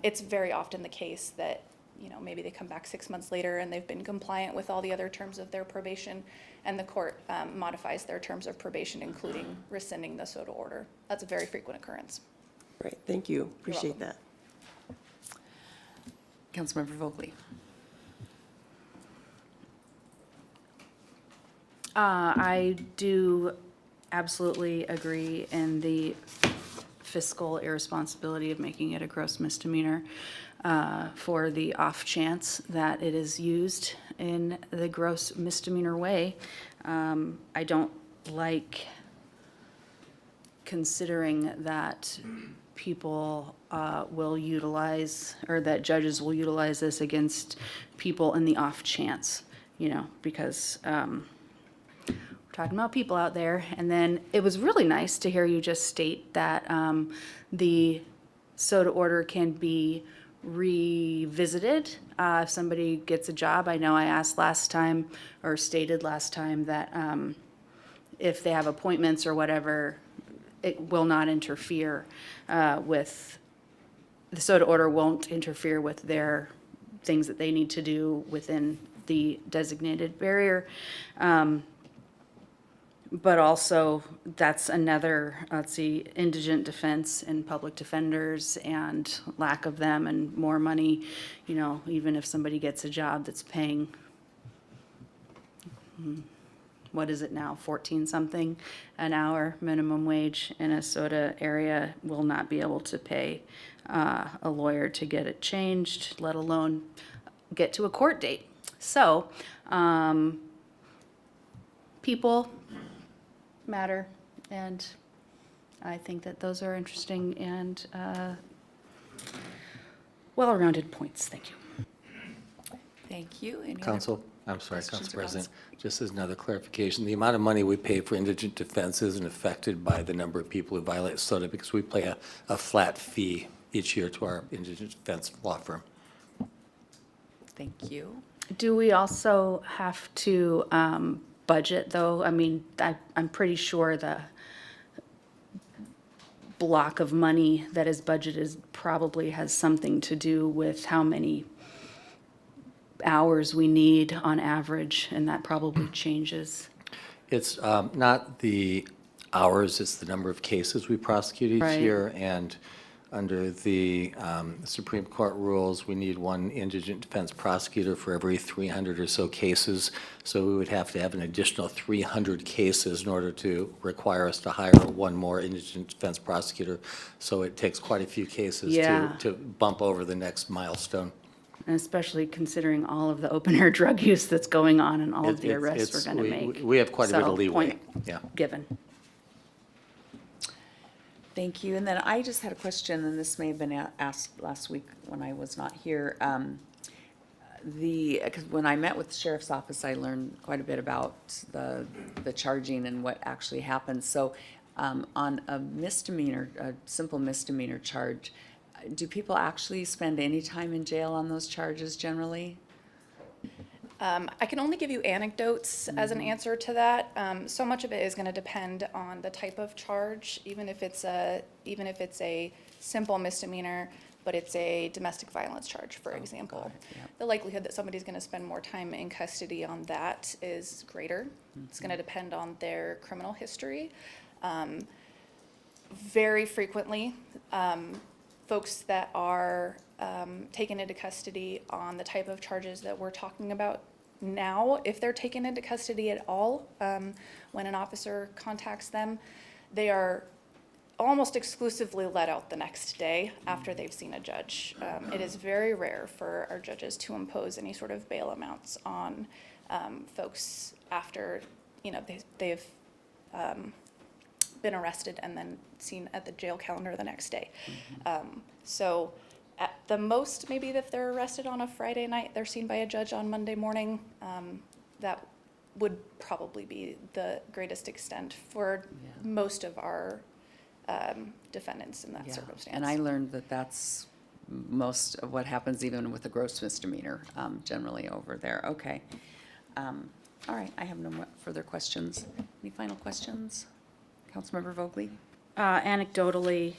it's very often the case that maybe they come back 6 months later and they've been compliant with all the other terms of their probation, and the court modifies their terms of probation, including rescinding the SOTA order. That's a very frequent occurrence. Right, thank you. Appreciate that. Councilmember Vogely? I do absolutely agree in the fiscal irresponsibility of making it a gross misdemeanor for the off chance that it is used in the gross misdemeanor way. I don't like considering that people will utilize, or that judges will utilize this against people in the off chance, because we're talking about people out there. And then it was really nice to hear you just state that the soda order can be revisited if somebody gets a job. I know I asked last time, or stated last time, that if they have appointments or whatever, it will not interfere with, the soda order won't interfere with their things that they need to do within the designated barrier. But also, that's another, let's see, indigent defense and public defenders and lack of them and more money, even if somebody gets a job that's paying, what is it now, 14 something an hour minimum wage in a soda area, will not be able to pay a lawyer to get it changed, let alone get to a court date. So, people matter, and I think that those are interesting and well-rounded points. Thank you. Thank you. Any other Council, I'm sorry, questions Council or President, comments? just as another clarification, the amount of money we pay for indigent defense isn't affected by the number of people who violate SOTA, because we pay a flat fee each year to our indigent defense law firm. Thank you. Do we also have to budget, though? I mean, I'm pretty sure the block of money that is budgeted probably has something to do with how many hours we need on average, and that probably changes. It's not the hours, it's the number of cases we prosecute each Right. year. And under the Supreme Court rules, we need one indigent defense prosecutor for every 300 or so cases. So we would have to have an additional 300 cases in order to require us to hire one more indigent defense prosecutor. So it takes quite a few cases Yeah. to bump over the next milestone. And especially considering all of the open-air drug use that's going on and all of the It's- arrests we're it's- going to we- make. We have quite a bit So, of leeway, point yeah. given. Thank you. And then I just had a question, and this may have been asked last week when I was not here. Because when I met with the sheriff's office, I learned quite a bit about the charging and what actually happens. So on a misdemeanor, a simple misdemeanor charge, do people actually spend any time in jail on those charges generally? I can only give you anecdotes as an answer to that. So much of it is going to depend on the type of charge, even if it's a simple misdemeanor, but it's a domestic violence charge, for example. got it, yep. The likelihood that somebody's going to spend more time in custody on that is greater. It's going to depend on their criminal history. Very frequently, folks that are taken into custody on the type of charges that we're talking about now, if they're taken into custody at all, when an officer contacts them, they are almost exclusively let out the next day after they've seen a judge. It is very rare for our judges to impose any sort of bail amounts on folks after, they've been arrested and then seen at the jail calendar the next day. So at the most, maybe if they're arrested on a Friday night, they're seen by a judge on Monday morning. That would probably be the greatest extent for most of our defendants in that Yeah. circumstance. And I learned that that's most of what happens even with a gross misdemeanor, generally over there. Okay. All right, I have no more further questions. Any final questions? Councilmember Vogely? Anecdotally,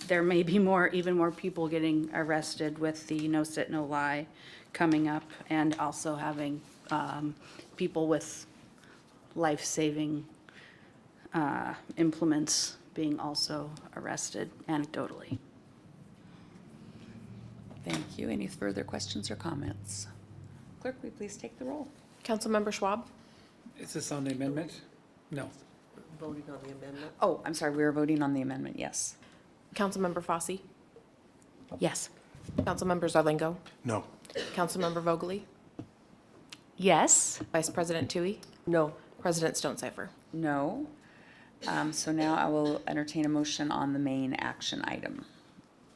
there may be even more people getting arrested with the no sit, no lie coming up, and also having people with life-saving implements being also arrested anecdotally. Thank you. Any further questions or comments? Clerk, will you please take the roll? Councilmember Schwab? Is this on the amendment? No. Voting on the amendment? Oh, I'm sorry, we are voting on the amendment, yes. Councilmember Fosse? Yes. Councilmember Zarlingo? No. Councilmember Vogely? Yes. Vice President Tui? No. President Stonecipher? No. So now I will entertain a motion on the main action item.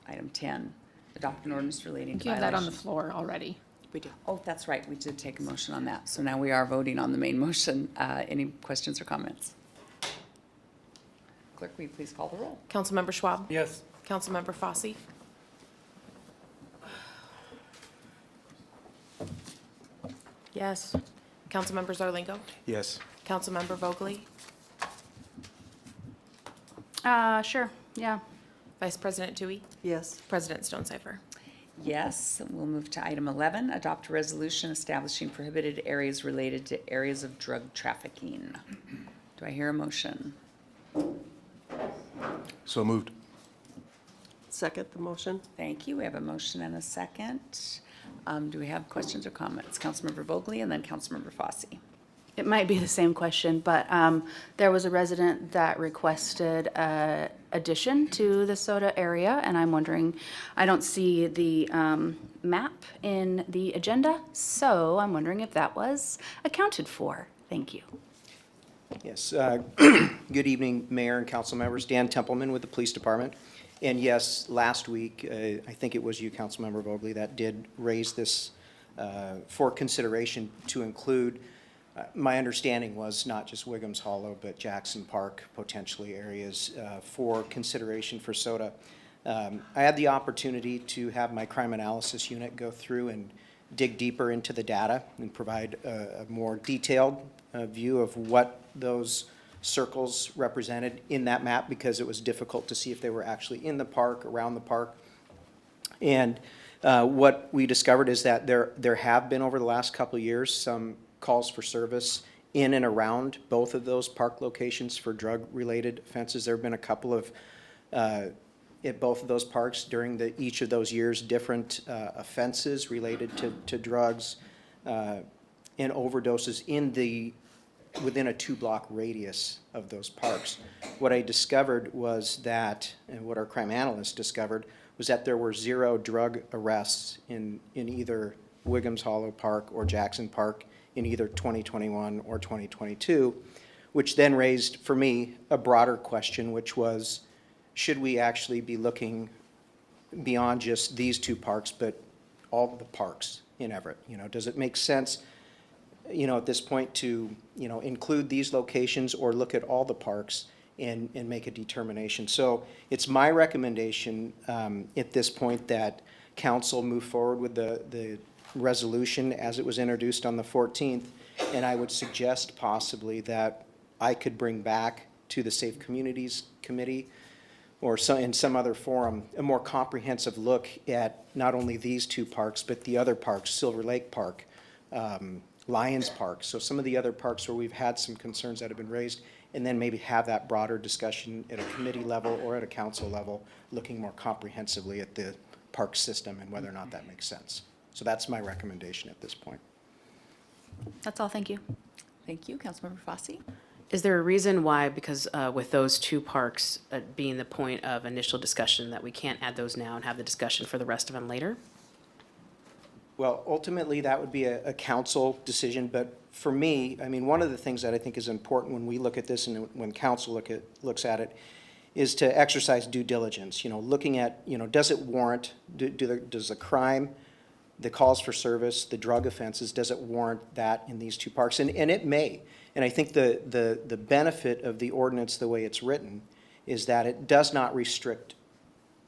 Item 10, adopt an ordinance relating to You have that on the violations. floor already. We do. Oh, that's right, we did take a motion on that. So now we are voting on the main motion. Any questions or comments? Clerk, will you please call the roll? Councilmember Schwab? Yes. Councilmember Fosse? Yes. Councilmember Zarlingo? Yes. Councilmember Vogely? Sure, yeah. Vice President Tui? Yes. President Stonecipher? Yes, we'll move to item 11, adopt a resolution establishing prohibited areas related to areas of drug trafficking. Do I hear a motion? So moved. Second the motion? Thank you. We have a motion and a second. Do we have questions or comments? Councilmember Vogely and then Councilmember Fosse. It might be the same question, but there was a resident that requested addition to the Soda area, and I'm wondering, I don't see the map in the agenda, so I'm wondering if that was accounted for. Thank you. Yes, good evening, Mayor and council members. Dan Templeman with the Police Department. And yes, last week, I think it was you, Councilmember Vogely, that did raise this for consideration to include, my understanding was not just Wiggums Hollow, but Jackson Park, potentially areas for consideration for soda. I had the opportunity to have my crime analysis unit go through and dig deeper into the data and provide a more detailed view of what those circles represented in that map, because it was difficult to see if they were actually in the park, around the park. And what we discovered is that there have been, over the last couple of years, some calls for service in and around both of those park locations for drug-related offenses. There have been a couple of, at both of those parks during each of those years, different offenses related to drugs and overdoses within a 2-block radius of those parks. What I discovered was that, and what our crime analyst discovered, was that there were 0 drug arrests in either Wiggums Hollow Park or Jackson Park in either 2021 or 2022, which then raised for me a broader question, which was, should we actually be looking beyond just these 2 parks, but all the parks in Everett? You know, does it make sense, you know, at this point to, you know, include these locations or look at all the parks and make a determination? So it's my recommendation at this point that council move forward with the resolution as it was introduced on the 14th, and I would suggest possibly that I could bring back to the Safe Communities Committee or in some other forum a more comprehensive look at not only these 2 parks, but the other parks, Silver Lake Park, Lions Park, so some of the other parks where we've had some concerns that have been raised, and then maybe have that broader discussion at a committee level or at a council level, looking more comprehensively at the park system and whether or not that makes sense. So that's my recommendation at this point. That's all, thank you. Thank you. Councilmember Fosse? Is there a reason why, because with those 2 parks being the point of initial discussion, that we can't add those now and have the discussion for the rest of them later? Well, ultimately, that would be a council decision, but for me, I mean, one of the things that I think is important when we look at this and when council looks at it is to exercise due diligence, you know, looking at, you know, does it warrant, does the crime, the calls for service, the drug offenses, does it warrant that in these 2 parks? And it may. And I think the benefit of the ordinance, the way it's written, is that it does not restrict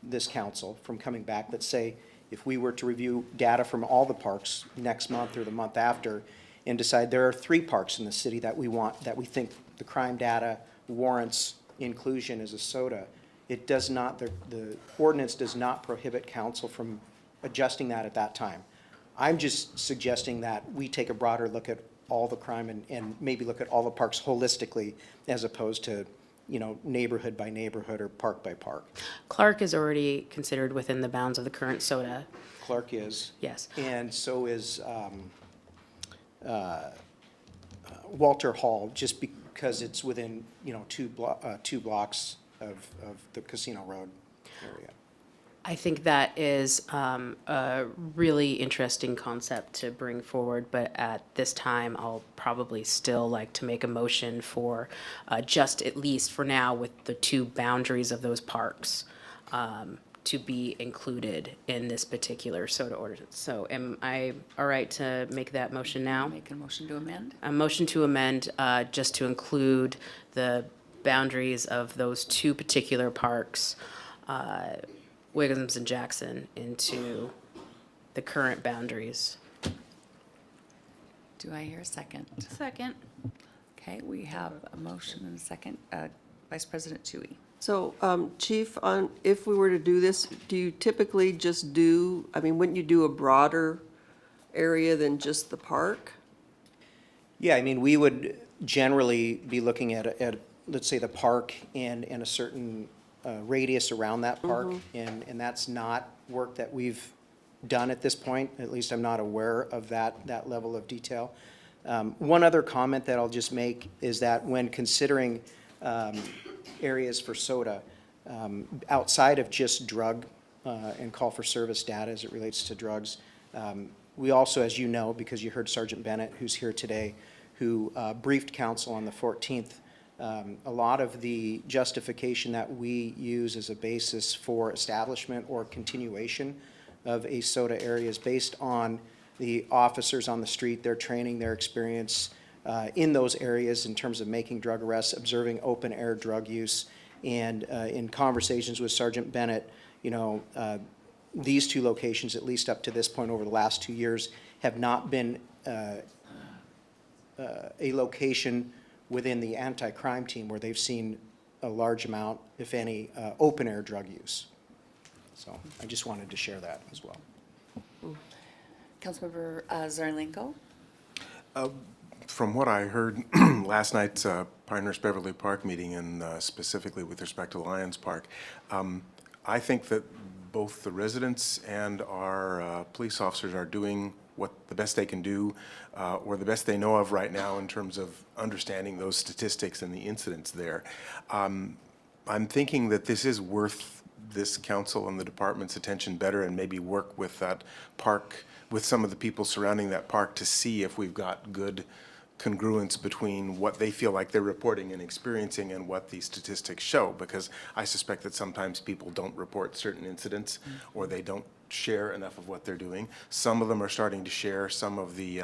this council from coming back. Let's say if we were to review data from all the parks next month or the month after and decide there are 3 parks in the city that we think the crime data warrants inclusion as a soda, it does not, the ordinance does not prohibit council from adjusting that at that time. I'm just suggesting that we take a broader look at all the crime and maybe look at all the parks holistically as opposed to neighborhood by neighborhood or park by park. Clark is already considered within the bounds of the current soda. Clark is. Yes. And so is Walter Hall, just because it's within, 2 blocks of the Casino Road area. I think that is a really interesting concept to bring forward, but at this time, I'll probably still like to make a motion for just at least for now with the 2 boundaries of those parks to be included in this particular soda ordinance. So am I all right to make that motion now? Make a motion to amend? A motion to amend just to include the boundaries of those 2 particular parks, Wiggins and Jackson, into the current boundaries. Do I hear a second? Second. Okay, we have a motion and a second. Vice President Tui. So, Chief, if we were to do this, do you typically just wouldn't you do a broader area than just the park? Yeah, we would generally be looking at let's say, the park and a certain radius around that park, and that's not work that we've done at this point. At least I'm not aware of that level of detail. One other comment that I'll just make is that when considering areas for soda, outside of just drug and call for service data as it relates to drugs, we also, as you know, because you heard Sergeant Bennett, who's here today, who briefed council on the 14th, a lot of the justification that we use as a basis for establishment or continuation of a soda area is based on the officers on the street, their training, their experience in those areas in terms of making drug arrests, observing open air drug use, and in conversations with Sergeant Bennett, these 2 locations, at least up to this point over the last 2 years, have not been a location within the anti-crime team where they've seen a large amount, if any, open-air drug use. So I just wanted to share that as well. Councilmember Zarlenko? From what I heard last night's Pinehurst Beverly Park meeting, and specifically with respect to Lions Park, I think that both the residents and our police officers are doing what the best they can do, or the best they know of right now in terms of understanding those statistics and the incidents there. I'm thinking that this is worth this council and the department's attention better, and maybe work with that park, with some of the people surrounding that park, to see if we've got good congruence between what they feel like they're reporting and experiencing and what these statistics show, because I suspect that sometimes people don't report certain incidents, or they don't share enough of what they're doing. Some of them are starting to share some of the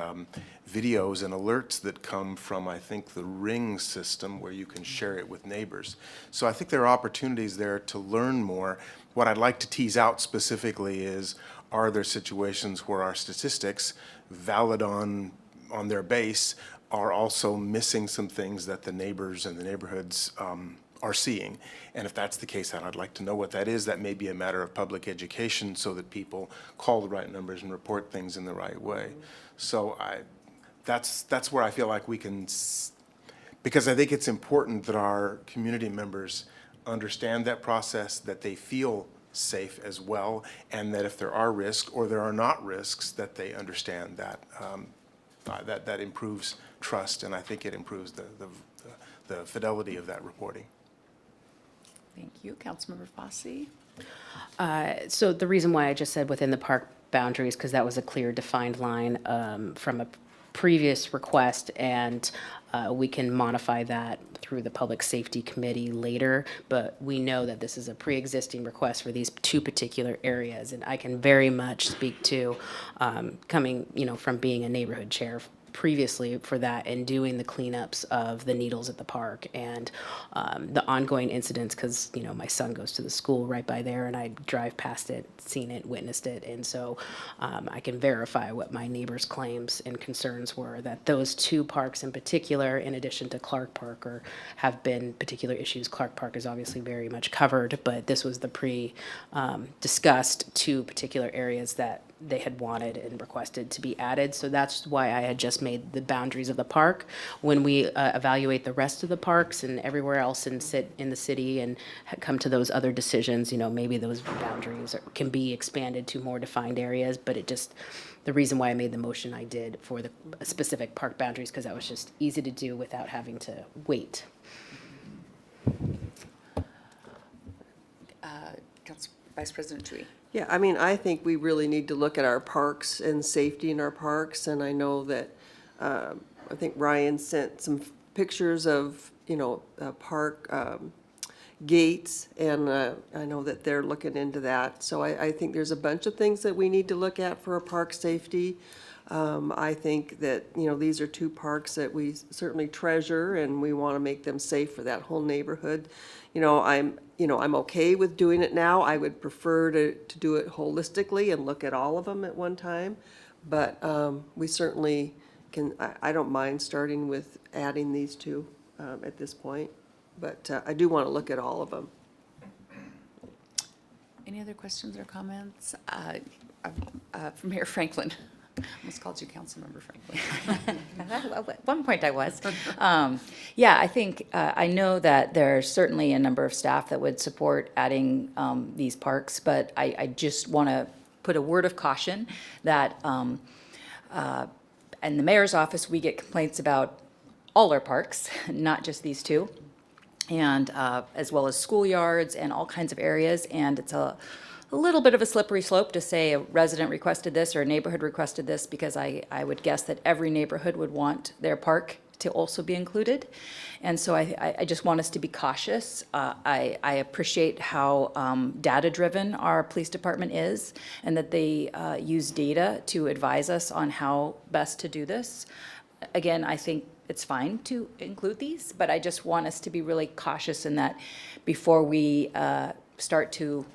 videos and alerts that come from, I think, the Ring system, where you can share it with neighbors. So I think there are opportunities there to learn more. What I'd like to tease out specifically is, are there situations where our statistics, valid on their base, are also missing some things that the neighbors and the neighborhoods are seeing? And if that's the case, then I'd like to know what that is. That may be a matter of public education, so that people call the right numbers and report things in the right way. So that's where I feel like we can, because I think it's important that our community members understand that process, that they feel safe as well, and that if there are risks or there are not risks, that they understand that. That improves trust, and I think it improves the fidelity of that reporting. Thank you. Councilmember Fosse? So the reason why I just said within the park boundaries, because that was a clear defined line from a previous request, and we can modify that through the Public Safety Committee later, but we know that this is a pre-existing request for these 2 particular areas, and I can very much speak to coming, from being a neighborhood chair previously for that, and doing the cleanups of the needles at the park and the ongoing incidents, because my son goes to the school right by there, and I drive past it, seen it, witnessed it, and so I can verify what my neighbors' claims and concerns were, that those 2 parks in particular, in addition to Clark Park, have been particular issues. Clark Park is obviously very much covered, but this was the discussed 2 particular areas that they had wanted and requested to be added. So that's why I had just made the boundaries of the park. When we evaluate the rest of the parks and everywhere else and sit in the city and come to those other decisions, you know, maybe those boundaries can be expanded to more defined areas, but it just, the reason why I made the motion I did for the specific park boundaries, because that was just easy to do without having to wait. Council Vice President Tui. Yeah, I mean, I think we really need to look at our parks and safety in our parks, and I know that, I think Ryan sent some pictures of, you know, park gates, and I know that they're looking into that. So I think there's a bunch of things that we need to look at for our park safety. I think that, you know, these are two parks that we certainly treasure, and we want to make them safe for that whole neighborhood. I'm okay with doing it now. I would prefer to do it holistically and look at all of them at one time. But we certainly can, I don't mind starting with adding these two at this point. But I do want to look at all of them. Any other questions or comments? From Mayor Franklin. Almost called you Councilmember Franklin. At one point I was. Yeah, I think, I know that there's certainly a number of staff that would support adding these parks, but I just want to put a word of caution that in the mayor's office, we get complaints about all our parks, not just these two, and as well as schoolyards and all kinds of areas, and it's a little bit of a slippery slope to say a resident requested this or a neighborhood requested this, because I would guess that every neighborhood would want their park to also be included. And so I just want us to be cautious. I appreciate how data-driven our police department is, and that they use data to advise us on how best to do this. Again, I think it's fine to include these, but I just want us to be really cautious in that before we start to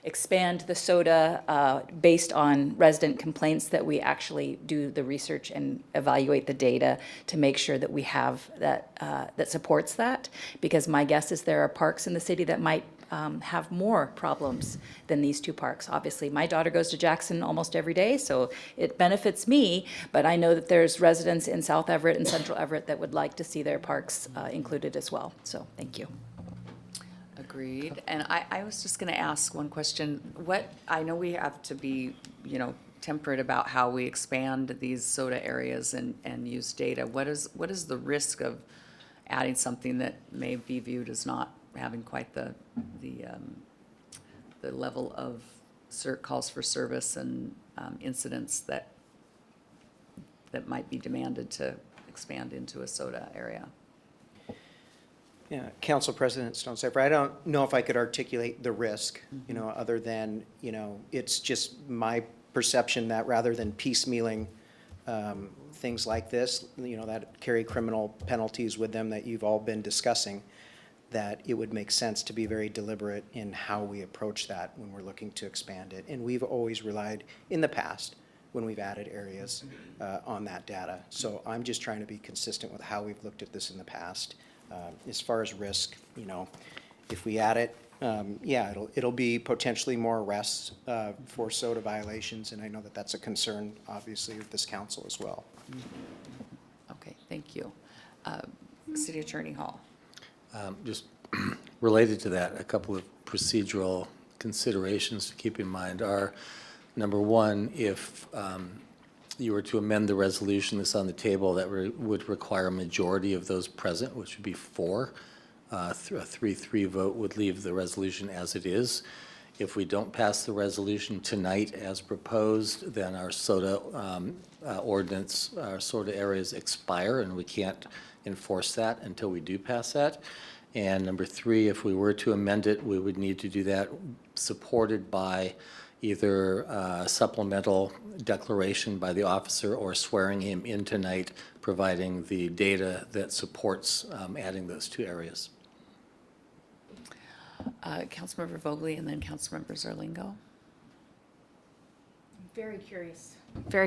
expand the soda based on resident complaints, that we actually do the research and evaluate the data to make sure that we have that that supports that. Because my guess is there are parks in the city that might have more problems than these two parks. Obviously, my daughter goes to Jackson almost every day, so it benefits me, but I know that there's residents in South Everett and Central Everett that would like to see their parks included as well. So, thank you. Agreed. And I was just going to ask one question. I know we have to be, you know, temperate about how we expand these soda areas and use data. What is the risk of adding something that may be viewed as not having quite the level of calls for service and incidents that might be demanded to expand into a soda area? Yeah, Council President Stonecipher, I don't know if I could articulate the risk, you know, other than, you know, it's just my perception that rather than piecemealing things like this, you know, that carry criminal penalties with them that you've all been discussing, that it would make sense to be very deliberate in how we approach that when we're looking to expand it. And we've always relied, in the past, when we've added areas, on that data. So I'm just trying to be consistent with how we've looked at this in the past. As far as risk, you know, if we add it, yeah, it'll be potentially more arrests for soda violations, and I know that that's a concern, obviously, of this council as well. Okay, thank you. City Attorney Hall. Just related to that, a couple of procedural considerations to keep in mind are, number one, if you were to amend the resolution that's on the table, that would require a majority of those present, which would be 4. A 3-3 vote would leave the resolution as it is. If we don't pass the resolution tonight as proposed, then our soda ordinance, our soda areas expire, and we can't enforce that until we do pass that. And number 3, if we were to amend it, we would need to do that supported by either a supplemental declaration by the officer or swearing him in tonight, providing the data that supports adding those 2 areas. Councilmember Vogely and then Councilmember Zarlingo. Very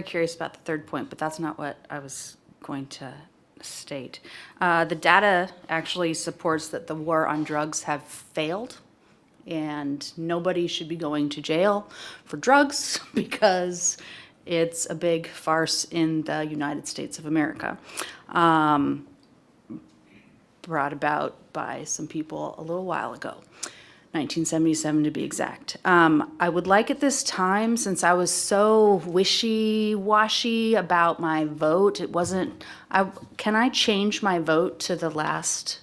curious about the third point, but that's not what I was going to state. The data actually supports that the war on drugs have failed And nobody should be going to jail for drugs because it's a big farce in the United States of America. Brought about by some people a little while ago, 1977 to be exact. I would like at this time, since I was so wishy-washy about my vote, can I change my vote to the last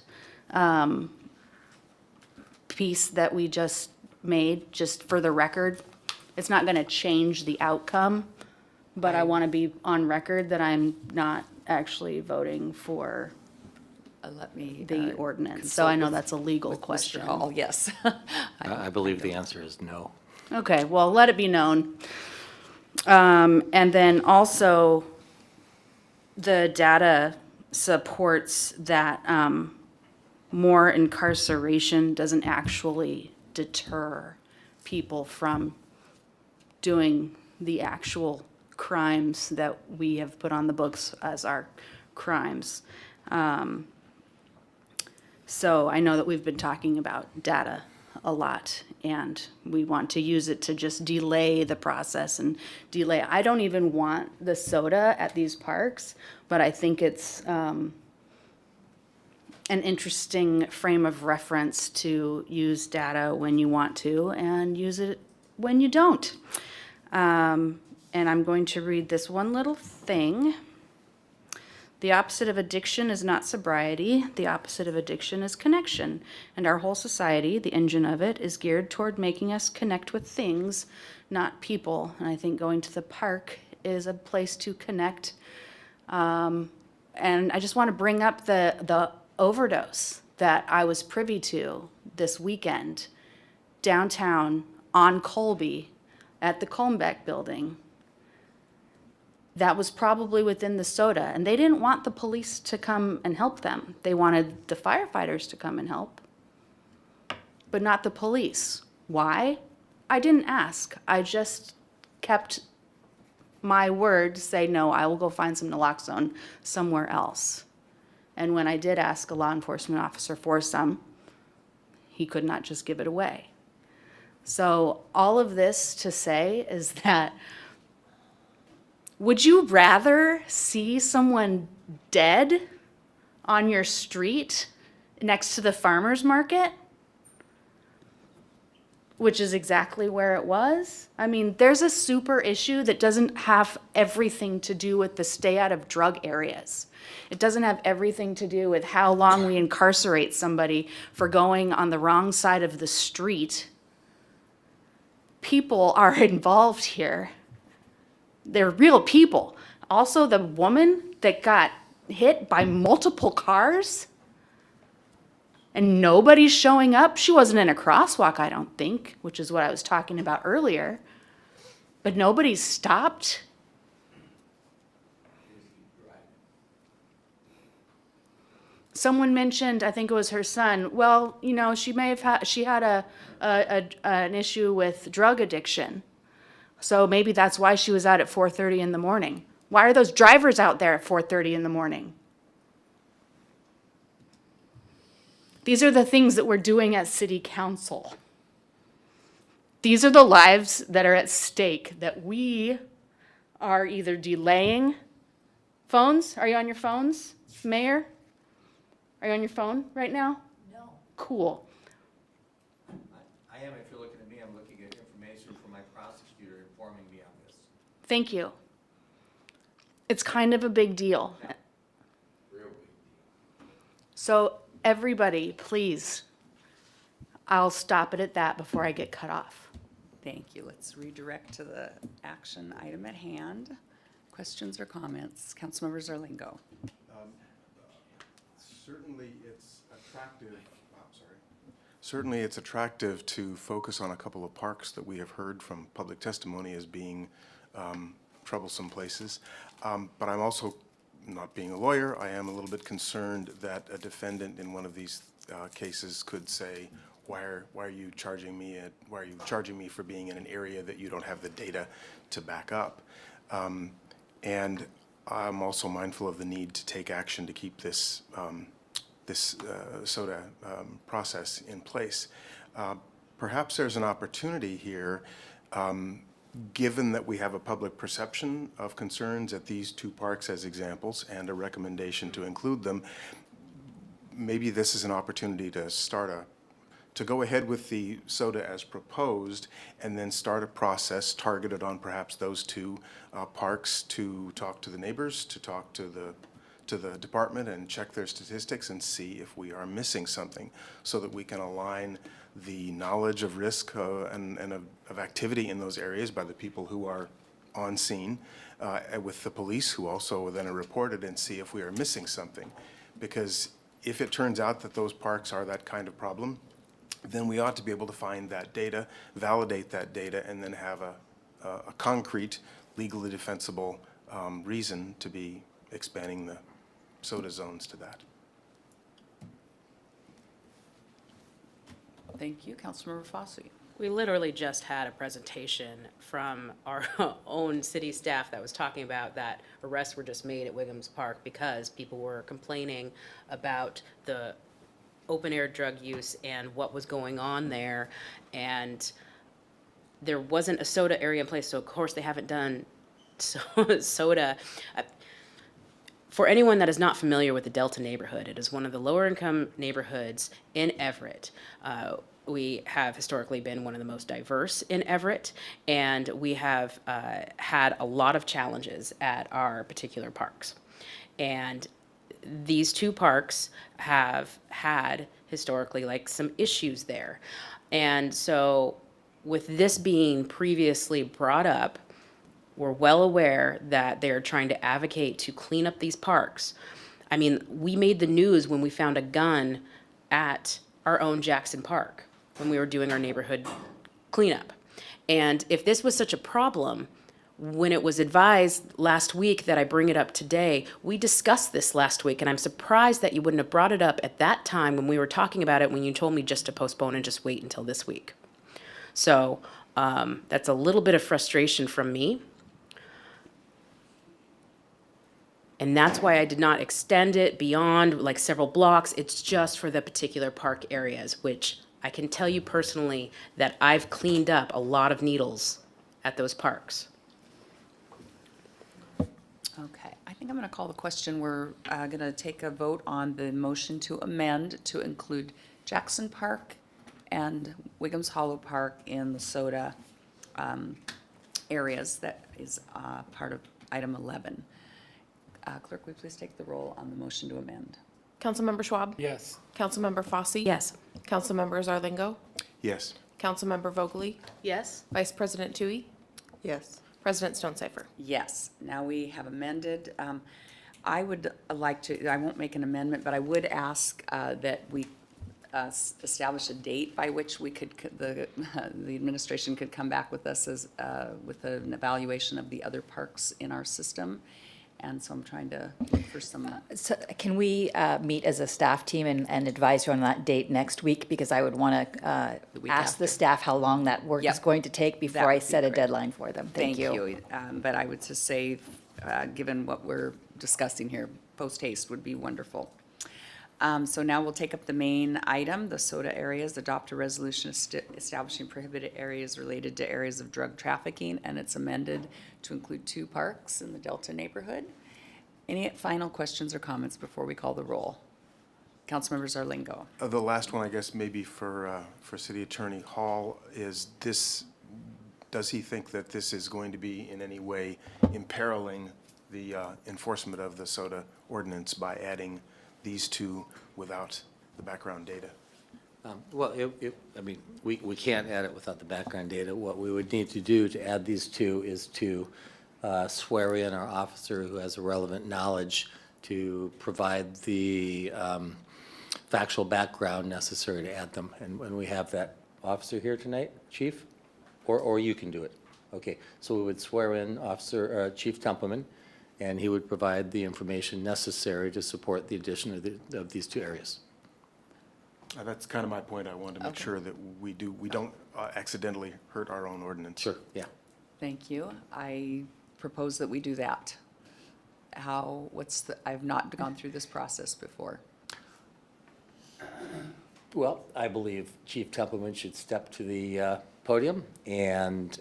piece that we just made, just for the record? It's not gonna change the outcome, but I wanna be on record that I'm not actually voting for Let me. the ordinance. So I know that's a legal question. Mr. Hall, yes. I believe the answer is no. Okay, well, let it be known. And then also, the data supports that more incarceration doesn't actually deter people from doing the actual crimes that we have put on the books as our crimes. So I know that we've been talking about data a lot, and we want to use it to just delay the process and delay. I don't even want the soda at these parks, but I think it's an interesting frame of reference to use data when you want to and use it when you don't. And I'm going to read this one little thing. The opposite of addiction is not sobriety. The opposite of addiction is connection. And our whole society, the engine of it, is geared toward making us connect with things, not people. And I think going to the park is a place to connect. And I just want to bring up the overdose that I was privy to this weekend downtown on Colby at the Colmbeck building. That was probably within the soda, and they didn't want the police to come and help them. They wanted the firefighters to come and help, but not the police. Why? I didn't ask. I just kept my word to say, no, I will go find some naloxone somewhere else. And when I did ask a law enforcement officer for some, he could not just give it away. So all of this to say is that, would you rather see someone dead on your street next to the farmer's market? Which is exactly where it was. I mean, there's a super issue that doesn't have everything to do with the stay out of drug areas. It doesn't have everything to do with how long we incarcerate somebody for going on the wrong side of the street. People are involved here. They're real people. Also, the woman that got hit by multiple cars and nobody's showing up. She wasn't in a crosswalk, I don't think, which is what I was talking about earlier. But nobody's stopped. Someone mentioned, I think it was her son, well, you know, she had an issue with drug addiction. So maybe that's why she was out at 4:30 in the morning. Why are those drivers out there at 4:30 in the morning? These are the things that we're doing at City Council. These are the lives that are at stake that we are either delaying. Phones? Are you on your phones, Mayor? Are you on your phone right now? No. Cool. I am, if you're looking at me, I'm looking at information from my prosecutor informing me on this. Thank you. It's kind of a big deal. Real big deal. So everybody, please, I'll stop it at that before I get cut off. Thank you. Let's redirect to the action item at hand. Questions or comments? Councilmember Zarlingo. Certainly it's attractive to focus on a couple of parks that we have heard from public testimony as being troublesome places. But I'm also, not being a lawyer, I am a little bit concerned that a defendant in one of these cases could say, why are you charging me for being in an area that you don't have the data to back up? And I'm also mindful of the need to take action to keep this SOTA process in place. perhaps there's an opportunity here, given that we have a public perception of concerns at these two parks as examples and a recommendation to include them, maybe this is an opportunity to to go ahead with the soda as proposed and then start a process targeted on perhaps those two parks to talk to the neighbors, to talk to the department and check their statistics and see if we are missing something so that we can align the knowledge of risk and of activity in those areas by the people who are on scene with the police who also then are reported and see if we are missing something. Because if it turns out that those parks are that kind of problem, then we ought to be able to find that data, validate that data, and then have a concrete, legally defensible reason to be expanding the soda zones to that. Thank you. Councilmember Fosse. We literally just had a presentation from our own city staff that was talking about that arrests were just made at Wiggums Park because people were complaining about the open-air drug use and what was going on there. And there wasn't a soda area in place, so of course they haven't done soda. For anyone that is not familiar with the Delta neighborhood, it is one of the lower-income neighborhoods in Everett. We have historically been one of the most diverse in Everett, and we have had a lot of challenges at our particular parks. And these two parks have had historically like some issues there. And so with this being previously brought up, we're well aware that they're trying to advocate to clean up these parks. I mean, we made the news when we found a gun at our own Jackson Park when we were doing our neighborhood cleanup. And if this was such a problem, when it was advised last week that I bring it up today, we discussed this last week, and I'm surprised that you wouldn't have brought it up at that time when we were talking about it, when you told me just to postpone and just wait until this week. So that's a little bit of frustration from me. And that's why I did not extend it beyond like several blocks. It's just for the particular park areas, which I can tell you personally that I've cleaned up a lot of needles at those parks. Okay, I think I'm going to call the question. We're going to take a vote on the motion to amend to include Jackson Park and Wiggums Hollow Park in the soda areas. That is part of item 11. Clerk, will you please take the roll on the motion to amend? Councilmember Schwab? Yes. Councilmember Fosse? Yes. Councilmember Zarlingo? Yes. Councilmember Vogely? Yes? Vice President Tui? Yes. President Stonecipher? Yes, now we have amended. I would like to, I won't make an amendment, but I would ask that we establish a date by which we could, the administration could come back with us as, with an evaluation of the other parks in our system. And so I'm trying to look for some. So can we meet as a staff team and advise you on that date next week? Because I would want to ask the staff how long that work is going to take before I set a deadline for them. Thank you. But I would just say, given what we're discussing here, post haste would be wonderful. So now we'll take up the main item, the soda areas, adopt a resolution establishing prohibited areas related to areas of drug trafficking, and it's amended to include 2 parks in the Delta neighborhood. Any final questions or comments before we call the roll? Councilmember Zarlingo. The last one, I guess, maybe for City Attorney Hall, is this, does he think that this is going to be in any way imperiling the enforcement of the soda ordinance by adding these 2 without the background data? Well, I mean, we can't add it without the background data. What we would need to do to add these 2 is to swear in our officer who has the relevant knowledge to provide the factual background necessary to add them. And when we have that officer here tonight, Chief, or you can do it. Okay, so we would swear in Chief Templeman, and he would provide the information necessary to support the addition of these 2 areas. That's kind of my point. I wanted to make sure that we don't accidentally hurt our own ordinance. Sure, yeah. Thank you. I propose that we do that. I've not gone through this process before. Well, I believe Chief Templeman should step to the podium, and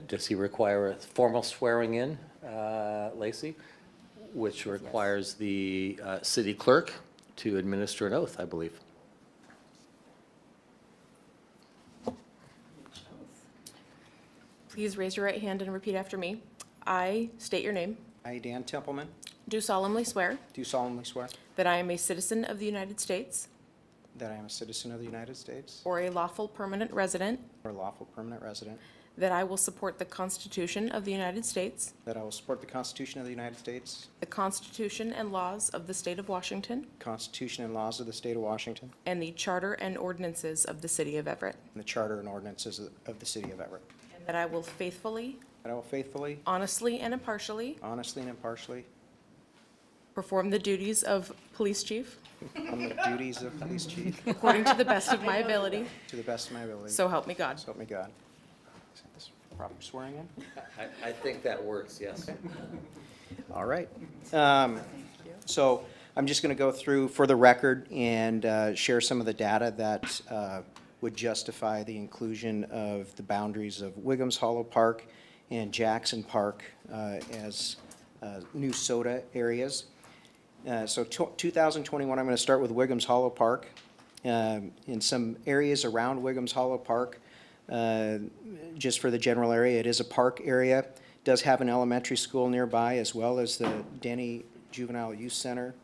does he require a formal swearing in, Lacey? Which requires the city clerk to administer an oath, I believe. Please raise your right hand and repeat after me. I state your name. I, Dan Templeman, Do solemnly swear do solemnly swear that I am a citizen of the United States that I am a citizen of the United States or a lawful permanent resident, or a lawful permanent resident, that I will support the Constitution of the United States, that I will support the Constitution of the United States, the Constitution and laws of the state of Washington, the Constitution and laws of the state of Washington, and the charter and ordinances of the city of Everett, and the charter and ordinances of the city of Everett, and that I will faithfully, that I will faithfully, honestly, and impartially honestly, and impartially perform the duties of police chief perform the duties of police chief according to the best of my ability, to the best of my ability. so help me God. So help me God. Is this proper swearing in? I think that works, yes. All right. So I'm just going to go through for the record and share some of the data that would justify the inclusion of the boundaries of Wiggums Hollow Park and Jackson Park as new SOTA areas. So 2021, I'm going to start with Wiggums Hollow Park. In some areas around Wiggums Hollow Park, just for the general area, it is a park area. Does have an elementary school nearby, as well as the Denny Juvenile Youth Center.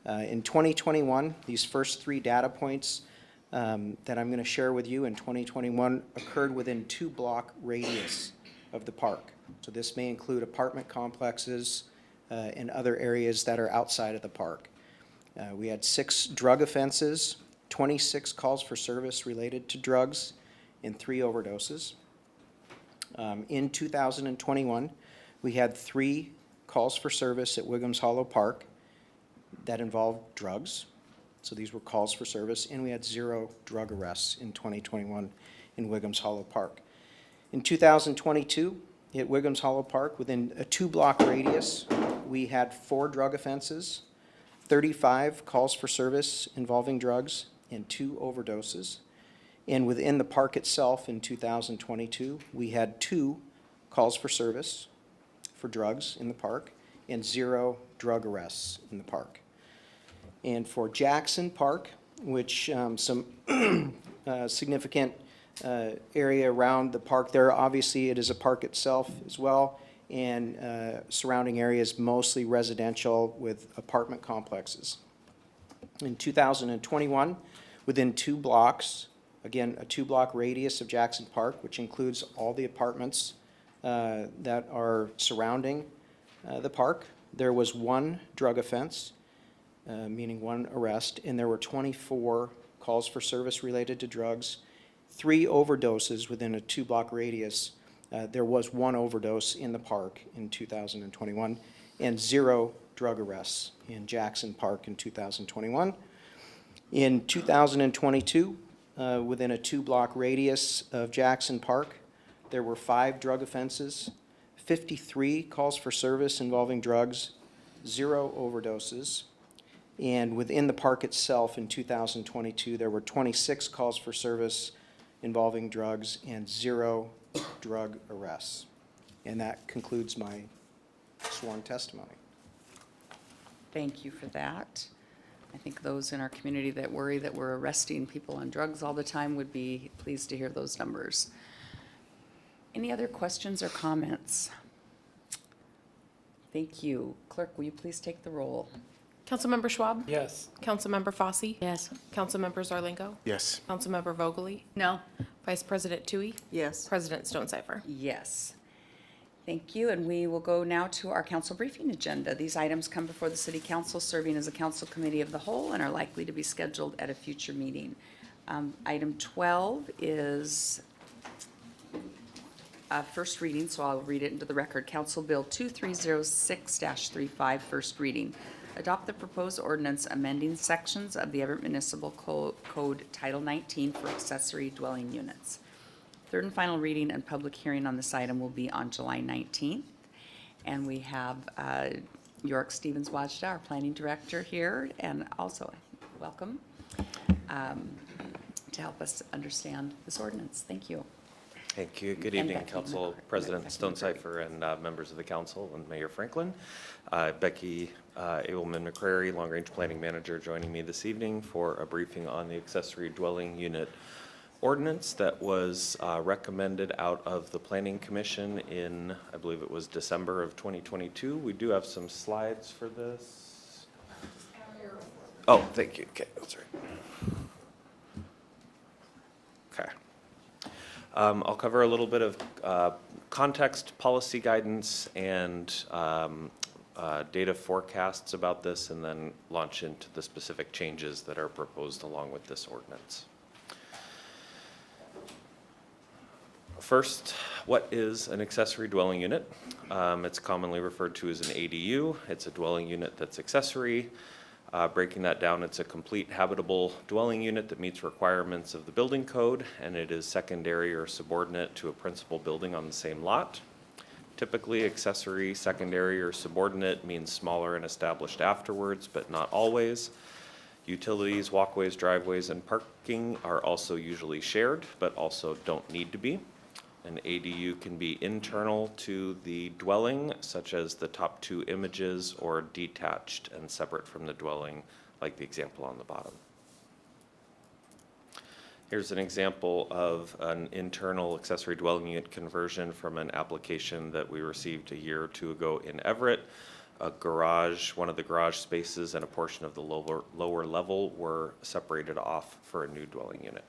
In 2021, these first 3 data points that I'm going to share with you in 2021 occurred within 2-block radius of the park. So this may include apartment complexes and other areas that are outside of the park. We had 6 drug offenses, 26 calls for service related to drugs, and 3 overdoses. In 2021, we had 3 calls for service at Wiggums Hollow Park that involved drugs. So these were calls for service, and we had 0 drug arrests in 2021 in Wiggums Hollow Park. In 2022, at Wiggums Hollow Park, within a 2-block radius, we had 4 drug offenses, 35 calls for service involving drugs, and 2 overdoses. And within the park itself in 2022, we had 2 calls for service for drugs in the park and 0 drug arrests in the park. And for Jackson Park, which some significant area around the park there, obviously it is a park itself as well, and surrounding areas mostly residential with apartment complexes. In 2021, within 2 blocks, again, a 2-block radius of Jackson Park, which includes all the apartments that are surrounding the park, there was 1 drug offense, meaning 1 arrest, and there were 24 calls for service related to drugs, 3 overdoses within a 2-block radius. There was 1 overdose in the park in 2021, and 0 drug arrests in Jackson Park in 2021. In 2022, within a 2-block radius of Jackson Park, there were 5 drug offenses, 53 calls for service involving drugs, 0 overdoses. And within the park itself in 2022, there were 26 calls for service involving drugs and 0 drug arrests. And that concludes my sworn testimony. Thank you for that. I think those in our community that worry that we're arresting people on drugs all the time would be pleased to hear those numbers. Any other questions or comments? Thank you. Clerk, will you please take the roll? Councilmember Schwab? Yes. Councilmember Fosse? Yes. Councilmember Zarlingo? Yes. Councilmember Vogely? No. Vice President Tui? Yes. President Stonecipher? Yes. Thank you, and we will go now to our council briefing agenda. These items come before the city council serving as a council committee of the whole and are likely to be scheduled at a future meeting. Item 12 is first reading, so I'll read it into the record. Council Bill 2306-35, first reading. Adopt the proposed ordinance amending sections of the Everett Municipal Code Title 19 for accessory dwelling units. Third and final reading and public hearing on this item will be on July 19th. And we have York Stevens-Wajda, our planning director here, and also welcome. to help us understand this ordinance. Thank you. Thank you. Good And evening, Becky Council McCray. President Becky Stonecipher and members of the council and Mayor Franklin. Becky Abelman-McCrary, Long Range Planning Manager, joining me this evening for a briefing on the accessory dwelling unit ordinance that was recommended out of the Planning Commission in, I believe it was December of 2022. We do have some slides for this. Oh, thank you. Okay, that's right. Okay. I'll cover a little bit of context, policy guidance, and data forecasts about this, and then launch into the specific changes that are proposed along with this ordinance. First, what is an accessory dwelling unit? It's commonly referred to as an ADU. It's a dwelling unit that's accessory. Breaking that down, it's a complete habitable dwelling unit that meets requirements of the building code, and it is secondary or subordinate to a principal building on the same lot. Typically, accessory, secondary, or subordinate means smaller and established afterwards, but not always. Utilities, walkways, driveways, and parking are also usually shared, but also don't need to be. An ADU can be internal to the dwelling, such as the top two images, or detached and separate from the dwelling, like the example on the bottom. Here's an example of an internal accessory dwelling unit conversion from an application that we received a year or two ago in Everett. A garage, one of the garage spaces and a portion of the lower level were separated off for a new dwelling unit.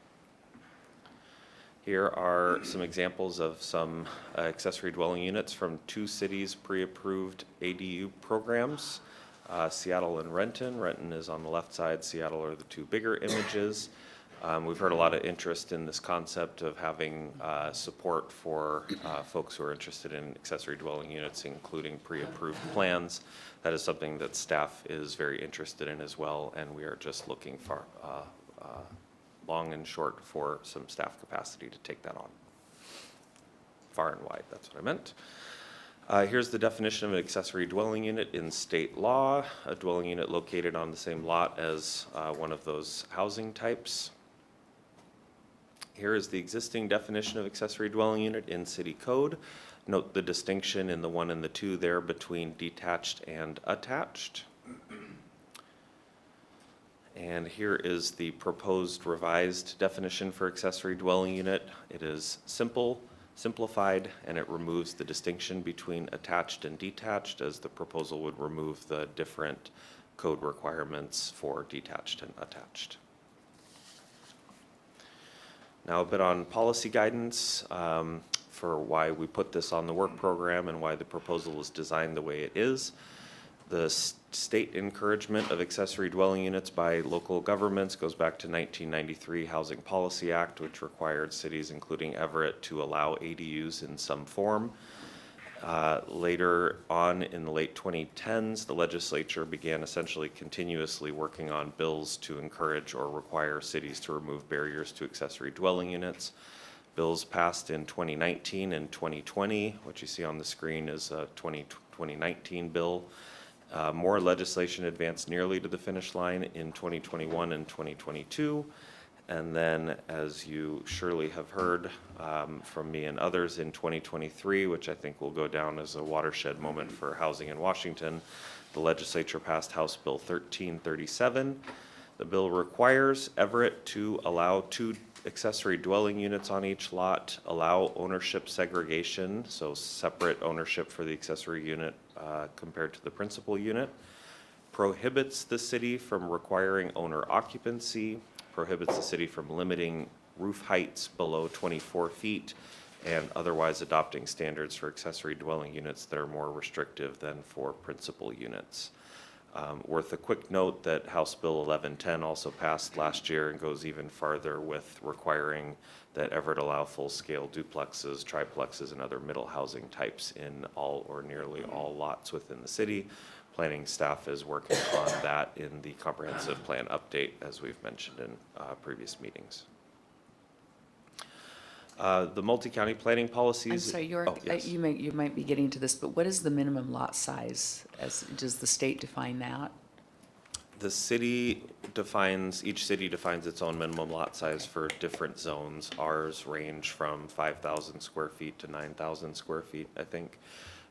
Here are some examples of some accessory dwelling units from two cities' pre-approved ADU programs, Seattle and Renton. Renton is on the left side, Seattle are the two bigger images. We've heard a lot of interest in this concept of having support for folks who are interested in accessory dwelling units, including pre-approved plans. That is something that staff is very interested in as well, and we are just looking for long and short for some staff capacity to take that on. Far and wide, that's what I meant. Here's the definition of an accessory dwelling unit in state law: a dwelling unit located on the same lot as one of those housing types. Here is the existing definition of accessory dwelling unit in city code. Note the distinction in the 1 and the 2 there between detached and attached. And here is the proposed revised definition for accessory dwelling unit. It is simplified, and it removes the distinction between attached and detached, as the proposal would remove the different code requirements for detached and attached. Now a bit on policy guidance for why we put this on the work program and why the proposal is designed the way it is. The state encouragement of accessory dwelling units by local governments goes back to 1993 Housing Policy Act, which required cities, including Everett, to allow ADUs in some form. Later on in the late 2010s, the legislature began essentially continuously working on bills to encourage or require cities to remove barriers to accessory dwelling units. Bills passed in 2019 and 2020. What you see on the screen is a 2019 bill. More legislation advanced nearly to the finish line in 2021 and 2022. And then, as you surely have heard from me and others, in 2023, which I think will go down as a watershed moment for housing in Washington, the legislature passed House Bill 1337. The bill requires Everett to allow 2 accessory dwelling units on each lot, allow ownership segregation, so separate ownership for the accessory unit compared to the principal unit, prohibits the city from requiring owner occupancy, prohibits the city from limiting roof heights below 24 feet, and otherwise adopting standards for accessory dwelling units that are more restrictive than for principal units. Worth a quick note that House Bill 1110 also passed last year and goes even farther with requiring that Everett allow full-scale duplexes, triplexes, and other middle housing types in all or nearly all lots within the city. Planning staff is working on that in the comprehensive plan update, as we've mentioned in previous meetings. The multi-county planning policies. I'm sorry, Yes. you might be getting to this, but what is the minimum lot size? Does the state define that? The each city defines its own minimum lot size for different zones. Ours range from 5,000 square feet to 9,000 square feet, I think.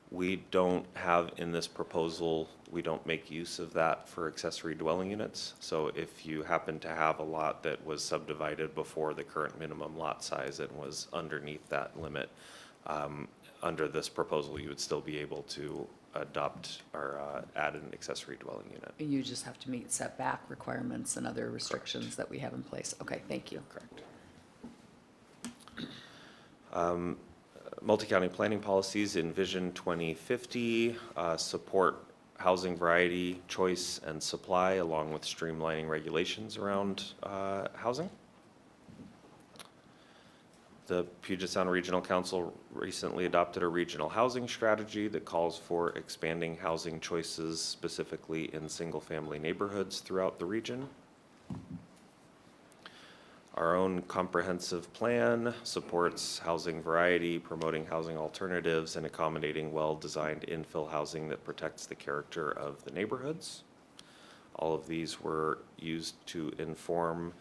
We don't have in this proposal, we don't make use of that for accessory dwelling units. So if you happen to have a lot that was subdivided before the current minimum lot size and was underneath that limit, under this proposal, you would still be able to adopt or add an accessory dwelling unit. You just have to meet setback requirements and other restrictions that we have in place. Okay, thank you. Correct. Multi-county planning policies in Vision 2050 support housing variety, choice, and supply, along with streamlining regulations around housing. The Puget Sound Regional Council recently adopted a regional housing strategy that calls for expanding housing choices, specifically in single-family neighborhoods throughout the region. Our own comprehensive plan supports housing variety, promoting housing alternatives, and accommodating well-designed infill housing that protects the character of the neighborhoods. All of these were used to inform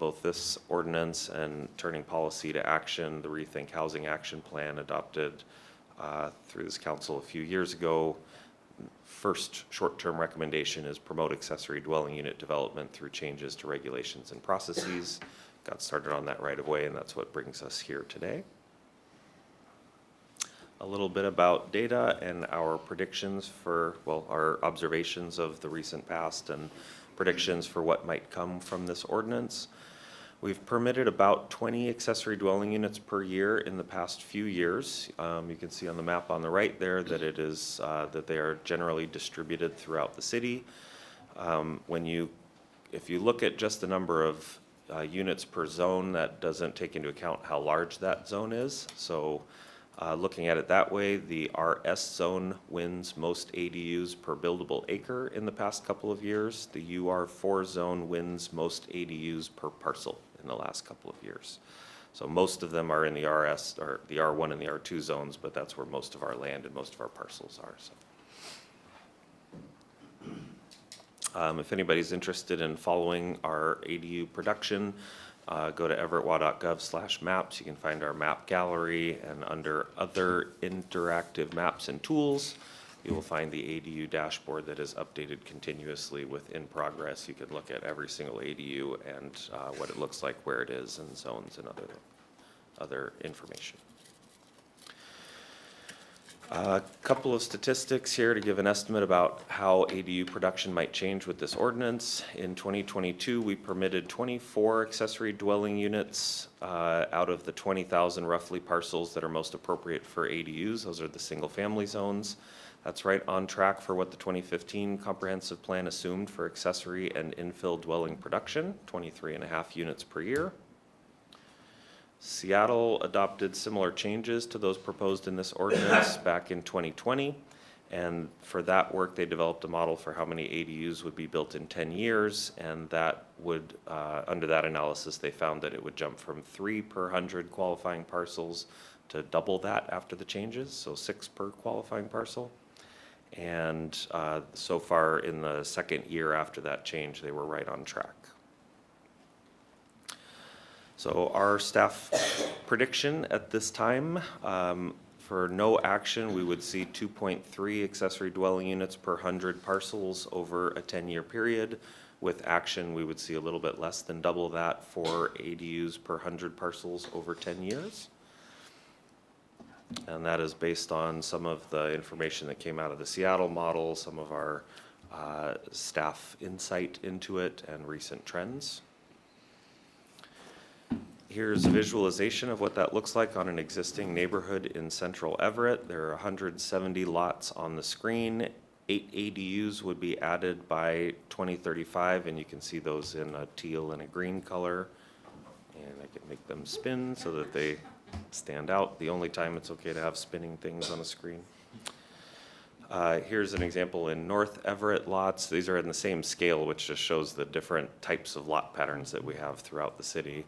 both this ordinance and turning policy to action, the Rethink Housing Action Plan adopted through this council a few years ago. First short-term recommendation is promote accessory dwelling unit development through changes to regulations and processes. Got started on that right away, and that's what brings us here today. A little bit about data and our predictions for, well, our observations of the recent past and predictions for what might come from this ordinance. We've permitted about 20 accessory dwelling units per year in the past few years. You can see on the map on the right there that it is that they are generally distributed throughout the city. If you look at just the number of units per zone, that doesn't take into account how large that zone is. So looking at it that way, the RS zone wins most ADUs per buildable acre in the past couple of years. The UR4 zone wins most ADUs per parcel in the last couple of years. So most of them are in the RS, or the R1 and the R2 zones, but that's where most of our land and most of our parcels are. So. If anybody's interested in following our ADU production, go to everettwa.gov/maps. You can find our map gallery, and under other interactive maps and tools, you will find the ADU dashboard that is updated continuously with in progress. You can look at every single ADU and what it looks like, where it is, and zones and other information. A couple of statistics here to give an estimate about how ADU production might change with this ordinance. In 2022, we permitted 24 accessory dwelling units out of the 20,000 roughly parcels that are most appropriate for ADUs. Those are the single-family zones. That's right on track for what the 2015 comprehensive plan assumed for accessory and infill dwelling production, 23.5 units per year. Seattle adopted similar changes to those proposed in this ordinance back in 2020. And for that work, they developed a model for how many ADUs would be built in 10 years. And that would, under that analysis, they found that it would jump from 3 per 100 qualifying parcels to double that after the changes, so 6 per qualifying parcel. And so far in the second year after that change, they were right on track. So our staff prediction at this time, for no action, we would see 2.3 accessory dwelling units per 100 parcels over a 10-year period. With action, we would see a little bit less than double that for ADUs per 100 parcels over 10 years. And that is based on some of the information that came out of the Seattle model, some of our staff insight into it, and recent trends. Here's a visualization of what that looks like on an existing neighborhood in central Everett. There are 170 lots on the screen. 8 ADUs would be added by 2035, and you can see those in a teal and a green color. And I can make them spin so that they stand out. The only time it's okay to have spinning things on a screen. Here's an example in North Everett lots. These are in the same scale, which just shows the different types of lot patterns that we have throughout the city.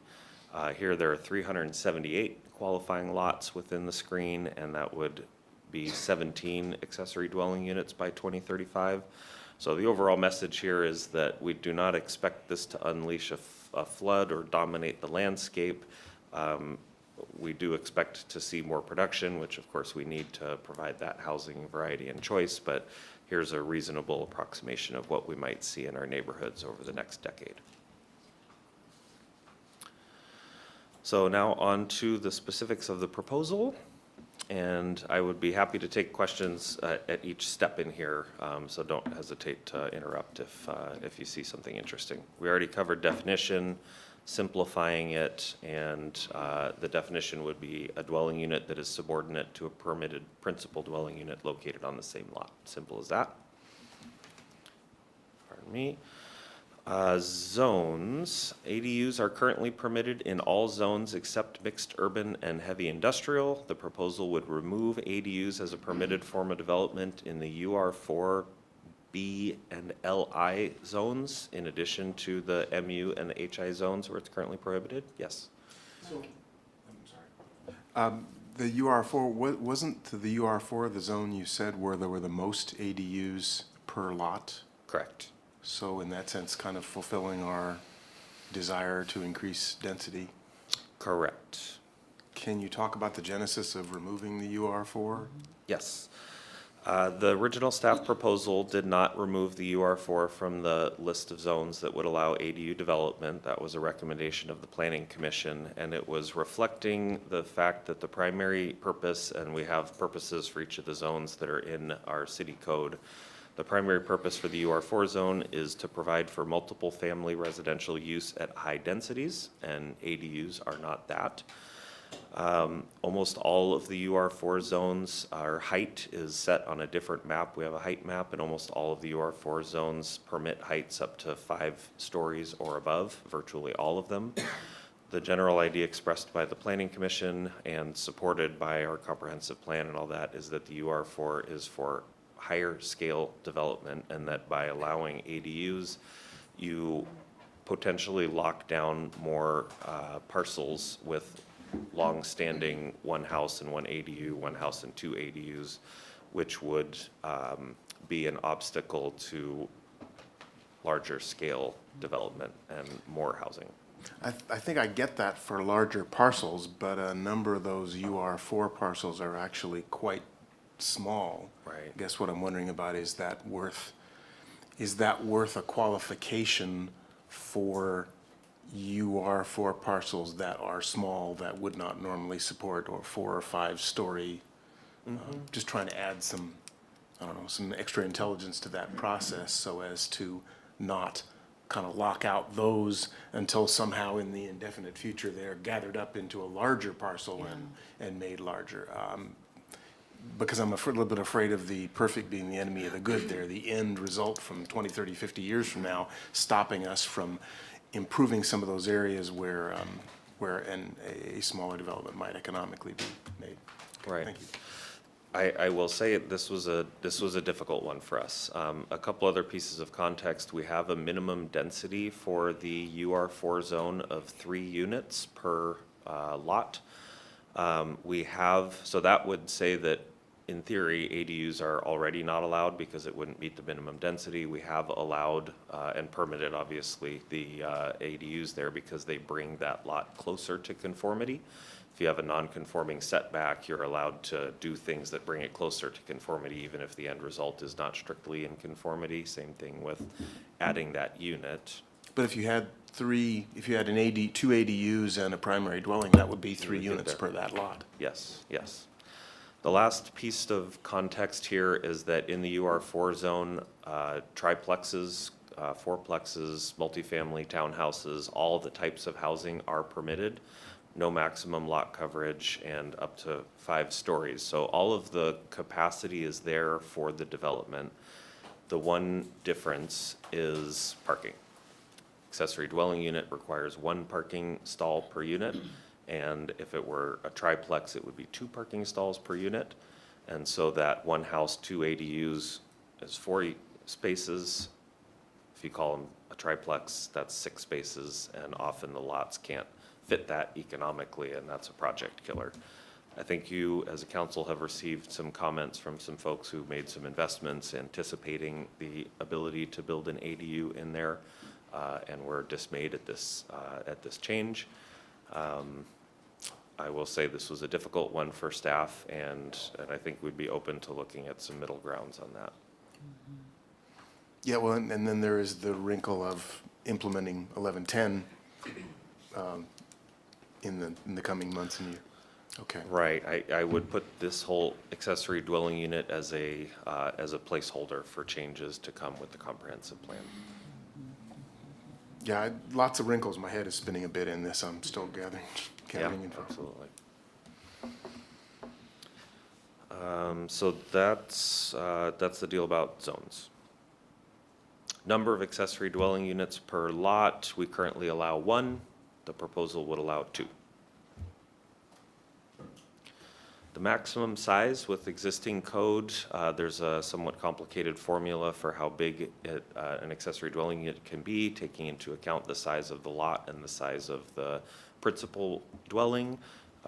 Here there are 378 qualifying lots within the screen, and that would be 17 accessory dwelling units by 2035. So the overall message here is that we do not expect this to unleash a flood or dominate the landscape. We do expect to see more production, which of course we need to provide that housing variety and choice, but here's a reasonable approximation of what we might see in our neighborhoods over the next decade. So now on to the specifics of the proposal, and I would be happy to take questions at each step in here, so don't hesitate to interrupt if you see something interesting. We already covered definition, simplifying it, and the definition would be a dwelling unit that is subordinate to a permitted principal dwelling unit located on the same lot. Simple as that. Pardon me. Zones. ADUs are currently permitted in all zones except mixed urban and heavy industrial. The proposal would remove ADUs as a permitted form of development in the UR4, B, and LI zones, in addition to the MU and the HI zones where it's currently prohibited. Yes? The UR4, wasn't the UR4 the zone you said where there were the most ADUs per lot? Correct. So in that sense, kind of fulfilling our desire to increase density? Correct. Can you talk about the genesis of removing the UR4? Yes. The original staff proposal did not remove the UR4 from the list of zones that would allow ADU development. That was a recommendation of the Planning Commission, and it was reflecting the fact that the primary purpose, and we have purposes for each of the zones that are in our city code. The primary purpose for the UR4 zone is to provide for multiple family residential use at high densities, and ADUs are not that. Almost all of the UR4 zones, our height is set on a different map. We have a height map, and almost all of the UR4 zones permit heights up to 5 stories or above, virtually all of them. The general idea expressed by the Planning Commission and supported by our comprehensive plan and all that is that the UR4 is for higher scale development, and that by allowing ADUs, you potentially lock down more parcels with long-standing one house and one ADU, one house and 2 ADUs, which would be an obstacle to larger scale development and more housing. I think I get that for larger parcels, but a number of those UR4 parcels are actually quite small. Right. I guess what I'm wondering about is that worth a qualification for UR4 parcels that are small that would not normally support or 4 or 5 story? Just trying to add some, I don't know, some extra intelligence to that process so as to not kind of lock out those until somehow in the indefinite future they're gathered up into a larger parcel and made larger. Because I'm a little bit afraid of the perfect being the enemy of the good there, the end result from 20, 30, 50 years from now, stopping us from improving some of those areas where a smaller development might economically be made. Right. Thank you. I will say this was a difficult one for us. A couple other pieces of context. We have a minimum density for the UR4 zone of 3 units per lot. So that would say that in theory, ADUs are already not allowed because it wouldn't meet the minimum density. We have allowed and permitted, obviously, the ADUs there because they bring that lot closer to conformity. If you have a non-conforming setback, you're allowed to do things that bring it closer to conformity, even if the end result is not strictly in conformity. Same thing with adding that unit. But if you had 2 ADUs and a primary dwelling, that would be 3 units per that lot. Yes, yes. The last piece of context here is that in the UR4 zone, triplexes, fourplexes, multifamily townhouses, all the types of housing are permitted, no maximum lot coverage, and up to 5 stories. So all of the capacity is there for the development. The one difference is parking. Accessory dwelling unit requires 1 parking stall per unit. And if it were a triplex, it would be 2 parking stalls per unit. And so that 1 house, 2 ADUs is 4 spaces. If you call them a triplex, that's 6 spaces, and often the lots can't fit that economically, and that's a project killer. I think you, as a council, have received some comments from some folks who made some investments anticipating the ability to build an ADU in there, and were dismayed at this change. I will say this was a difficult one for staff, and I think we'd be open to looking at some middle grounds on that. Yeah, well, and then there is the wrinkle of implementing 1110 in the coming months and year. Okay. Right, I would put this whole accessory dwelling unit as a placeholder for changes to come with the comprehensive plan. Yeah, lots of wrinkles. My head is spinning a bit in this. I'm still gathering Yeah, info. absolutely. So that's the deal about zones. Number of accessory dwelling units per lot, we currently allow 1. The proposal would allow 2. The maximum size with existing code, there's a somewhat complicated formula for how big an accessory dwelling unit can be, taking into account the size of the lot and the size of the principal dwelling.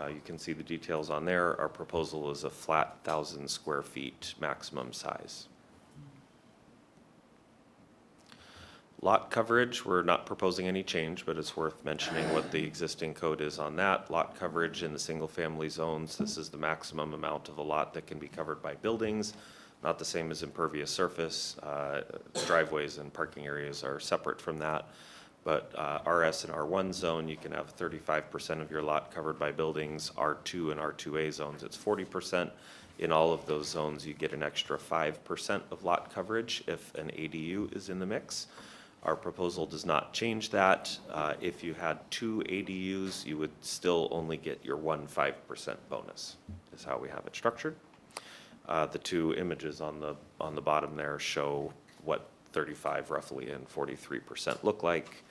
You can see the details on there. Our proposal is a flat 1,000 square feet maximum size. Lot coverage, we're not proposing any change, but it's worth mentioning what the existing code is on that. Lot coverage in the single-family zones, this is the maximum amount of a lot that can be covered by buildings, not the same as impervious surface. Driveways and parking areas are separate from that. But RS and R1 zone, you can have 35% of your lot covered by buildings. R2 and R2A zones, it's 40%. In all of those zones, you get an extra 5% of lot coverage if an ADU is in the mix. Our proposal does not change that. If you had 2 ADUs, you would still only get your 5% bonus, is how we have it structured. The 2 images on the bottom there show what 35 roughly and 43% look like,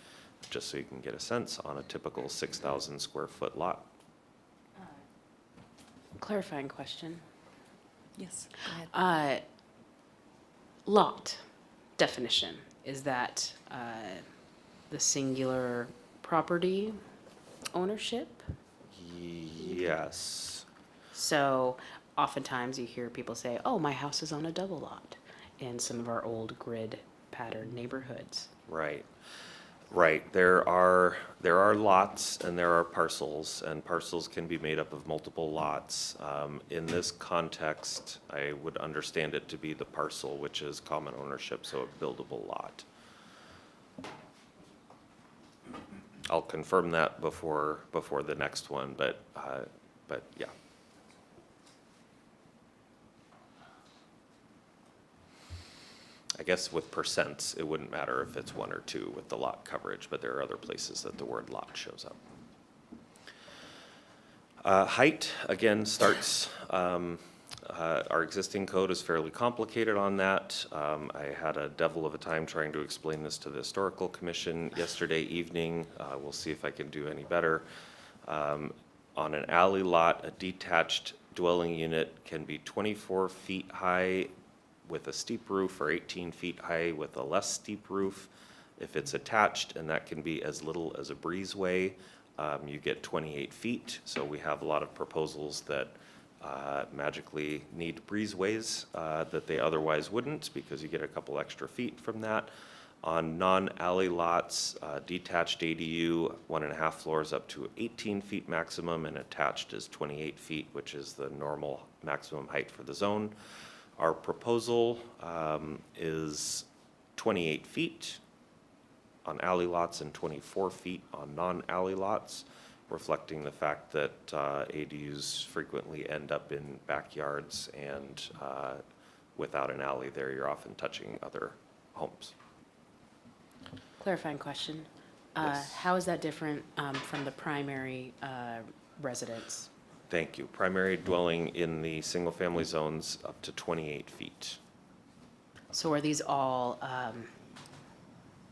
just so you can get a sense on a typical 6,000 square foot lot. Clarifying question. Yes, go ahead. Lot definition, is that the singular property ownership? Yes. So oftentimes you hear people say, oh, my house is on a double lot in some of our old grid pattern neighborhoods. Right. Right. There are lots and there are parcels, and parcels can be made up of multiple lots. In this context, I would understand it to be the parcel, which is common ownership, so a buildable lot. I'll confirm that before the next one, but yeah. I guess with percents, it wouldn't matter if it's 1 or 2 with the lot coverage, but there are other places that the word lot shows up. Height, again, starts, our existing code is fairly complicated on that. I had a devil of a time trying to explain this to the Historical Commission yesterday evening. We'll see if I can do any better. On an alley lot, a detached dwelling unit can be 24 feet high with a steep roof, or 18 feet high with a less steep roof. If it's attached, and that can be as little as a breezeway, you get 28 feet. So we have a lot of proposals that magically need breezeways that they otherwise wouldn't, because you get a couple extra feet from that. On non-alley lots, detached ADU, 1.5 floors up to 18 feet maximum, and attached is 28 feet, which is the normal maximum height for the zone. Our proposal is 28 feet on alley lots and 24 feet on non-alley lots, reflecting the fact that ADUs frequently end up in backyards, and without an alley there, you're often touching other homes. Clarifying question. Yes. How is that different from the primary residence? Thank you. Primary dwelling in the single-family zones up to 28 feet. So are these all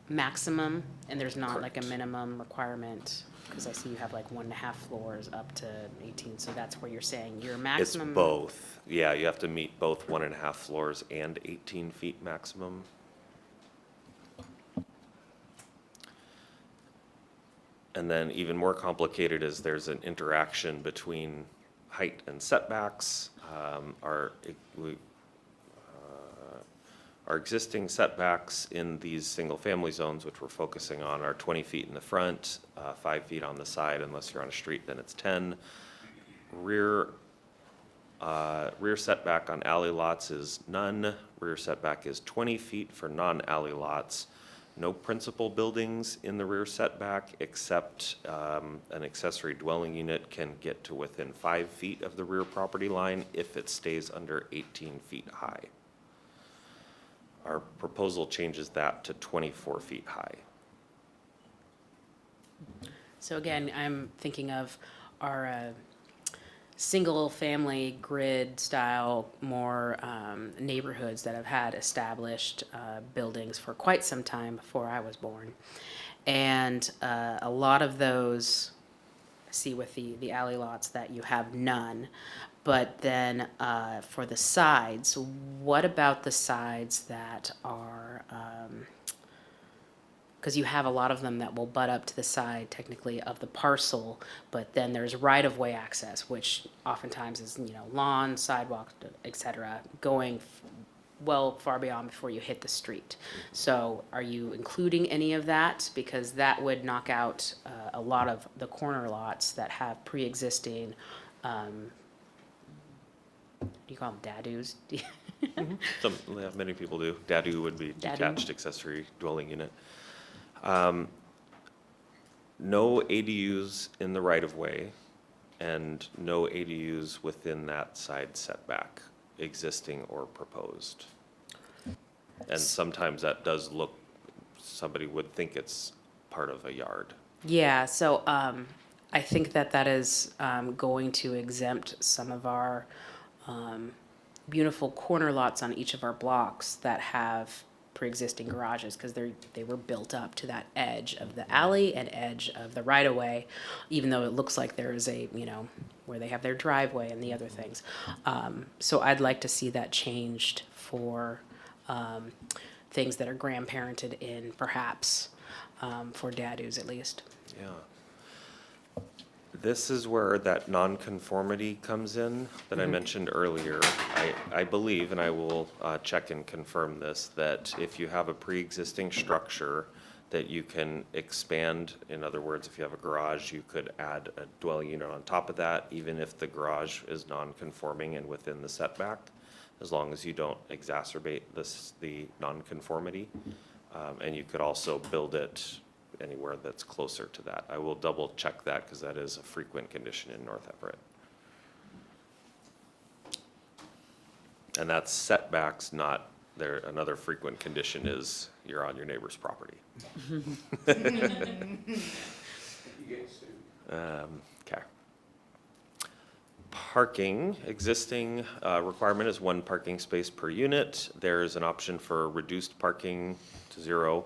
maximum, and there's not like a minimum requirement? Because I see you have like 1.5 floors up to 18, so that's where you're saying your maximum. It's both. Yeah, you have to meet both 1.5 floors and 18 feet maximum. And then even more complicated is there's an interaction between height and setbacks. Our existing setbacks in these single-family zones, which we're focusing on, are 20 feet in the front, 5 feet on the side. Unless you're on a street, then it's 10. Rear setback on alley lots is none. Rear setback is 20 feet for non-alley lots. No principal buildings in the rear setback, except an accessory dwelling unit can get to within 5 feet of the rear property line if it stays under 18 feet high. Our proposal changes that to 24 feet high. So again, I'm thinking of our single-family grid style, more neighborhoods that have had established buildings for quite some time before I was born. And a lot of those, I see with the alley lots that you have none. But then for the sides, what about the sides that are, because you have a lot of them that will butt up to the side technically of the parcel, but then there's right-of-way access, which oftentimes is, lawn, sidewalk, et cetera, going well far beyond before you hit the street. So are you including any of that? Because that would knock out a lot of the corner lots that have pre-existing, do you call them dadoos? Many people do. Dadu would be Dadu. detached accessory dwelling unit. No ADUs in the right-of-way and no ADUs within that side setback, existing or proposed. And sometimes that does look, somebody would think it's part of a yard. Yeah, so I think that is going to exempt some of our beautiful corner lots on each of our blocks that have pre-existing garages, because they were built up to that edge of the alley and edge of the right-of-way, even though it looks like there is a, where they have their driveway and the other things. So I'd like to see that changed for things that are grandparented in, perhaps, for dadoos at least. Yeah. This is where that nonconformity comes in that I mentioned earlier. I believe, and I will check and confirm this, that if you have a pre-existing structure that you can expand, in other words, if you have a garage, you could add a dwelling unit on top of that, even if the garage is non-conforming and within the setback, as long as you don't exacerbate the nonconformity. And you could also build it anywhere that's closer to that. I will double check that because that is a frequent condition in North Everett. And that's setbacks, not there. Another frequent condition is you're on your neighbor's property. Okay. Parking, existing requirement is 1 parking space per unit. There's an option for reduced parking to 0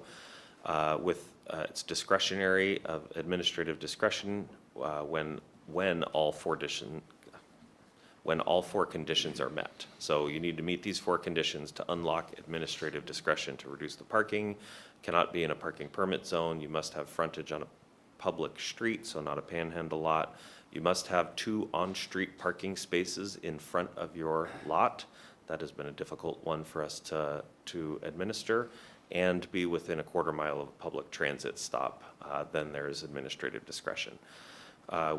with it's discretionary of administrative discretion when all 4 conditions are met. So you need to meet these 4 conditions to unlock administrative discretion to reduce the parking. Cannot be in a parking permit zone. You must have frontage on a public street, so not a panhandle lot. You must have 2 on-street parking spaces in front of your lot. That has been a difficult one for us to administer. And be within a quarter mile of a public transit stop, then there's administrative discretion.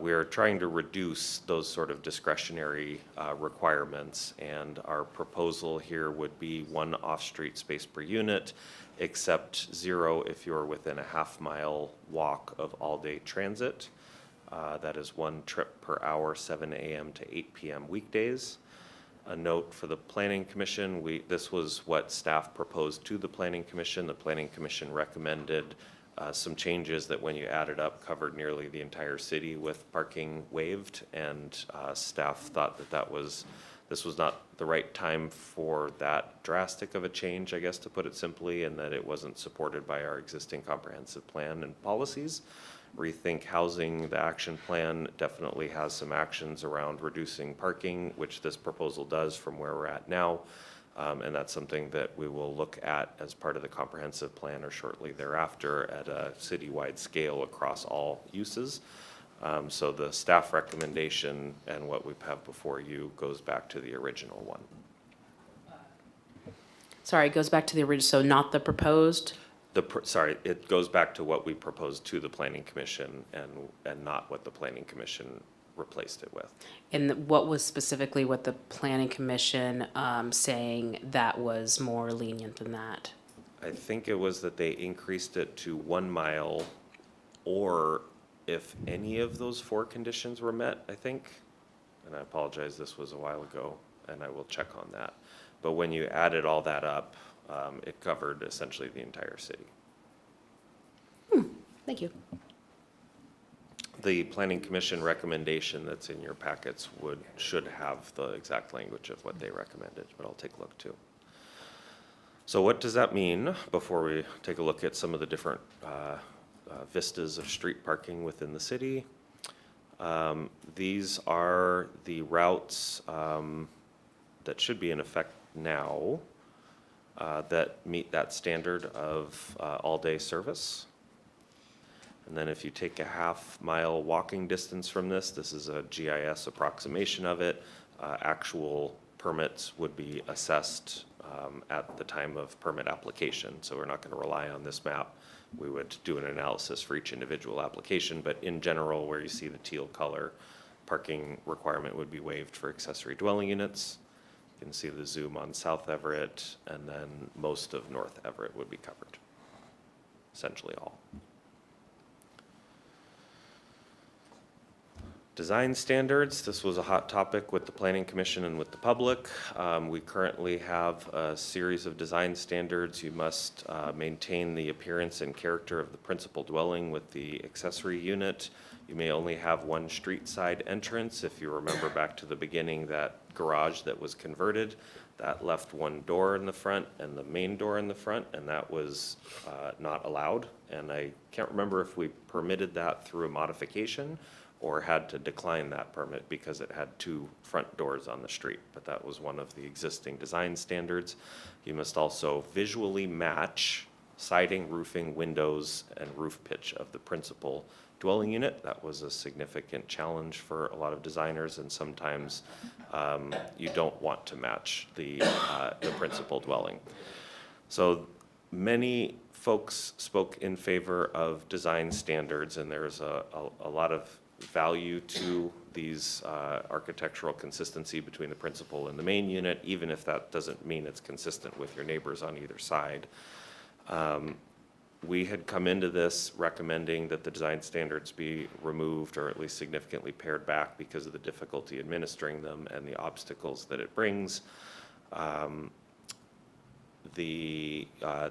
We are trying to reduce those sort of discretionary requirements, and our proposal here would be 1 off-street space per unit, except 0 if you're within a half-mile walk of all-day transit. That is 1 trip per hour, 7 a.m. to 8 p.m. weekdays. A note for the Planning Commission, this was what staff proposed to the Planning Commission. The Planning Commission recommended some changes that when you added up covered nearly the entire city with parking waived, and staff thought that this was not the right time for that drastic of a change, I guess, to put it simply, and that it wasn't supported by our existing comprehensive plan and policies. Rethink Housing, the action plan, definitely has some actions around reducing parking, which this proposal does from where we're at now. And that's something that we will look at as part of the comprehensive plan or shortly thereafter at a citywide scale across all uses. So the staff recommendation and what we have before you goes back to the original one. Sorry, it goes back to the original, so not the proposed? Sorry, it goes back to what we proposed to the planning commission and not what the planning commission replaced it with. And what was specifically what the planning commission saying that was more lenient than that? I think it was that they increased it to 1 mile, or if any of those 4 conditions were met, I think. And I apologize, this was a while ago, and I will check on that. But when you added all that up, it covered essentially the entire city. Thank you. The planning commission recommendation that's in your packets should have the exact language of what they recommended, but I'll take a look too. So what does that mean before we take a look at some of the different vistas of street parking within the city? These are the routes that should be in effect now that meet that standard of all-day service. And then if you take a half-mile walking distance from this is a GIS approximation of it. Actual permits would be assessed at the time of permit application. So we're not going to rely on this map. We would do an analysis for each individual application, but in general, where you see the teal color, parking requirement would be waived for accessory dwelling units. You can see the zoom on South Everett, and then most of North Everett would be covered, essentially all. Design standards, this was a hot topic with the Planning Commission and with the public. We currently have a series of design standards. You must maintain the appearance and character of the principal dwelling with the accessory unit. You may only have one street side entrance. If you remember back to the beginning, that garage that was converted, that left one door in the front and the main door in the front, and that was not allowed. And I can't remember if we permitted that through a modification or had to decline that permit because it had 2 front doors on the street, but that was one of the existing design standards. You must also visually match siding, roofing, windows, and roof pitch of the principal dwelling unit. That was a significant challenge for a lot of designers, and sometimes you don't want to match the principal dwelling. So many folks spoke in favor of design standards, and there's a lot of value to these architectural consistency between the principal and the main unit, even if that doesn't mean it's consistent with your neighbors on either side. We had come into this recommending that the design standards be removed or at least significantly pared back because of the difficulty administering them and the obstacles that it brings. The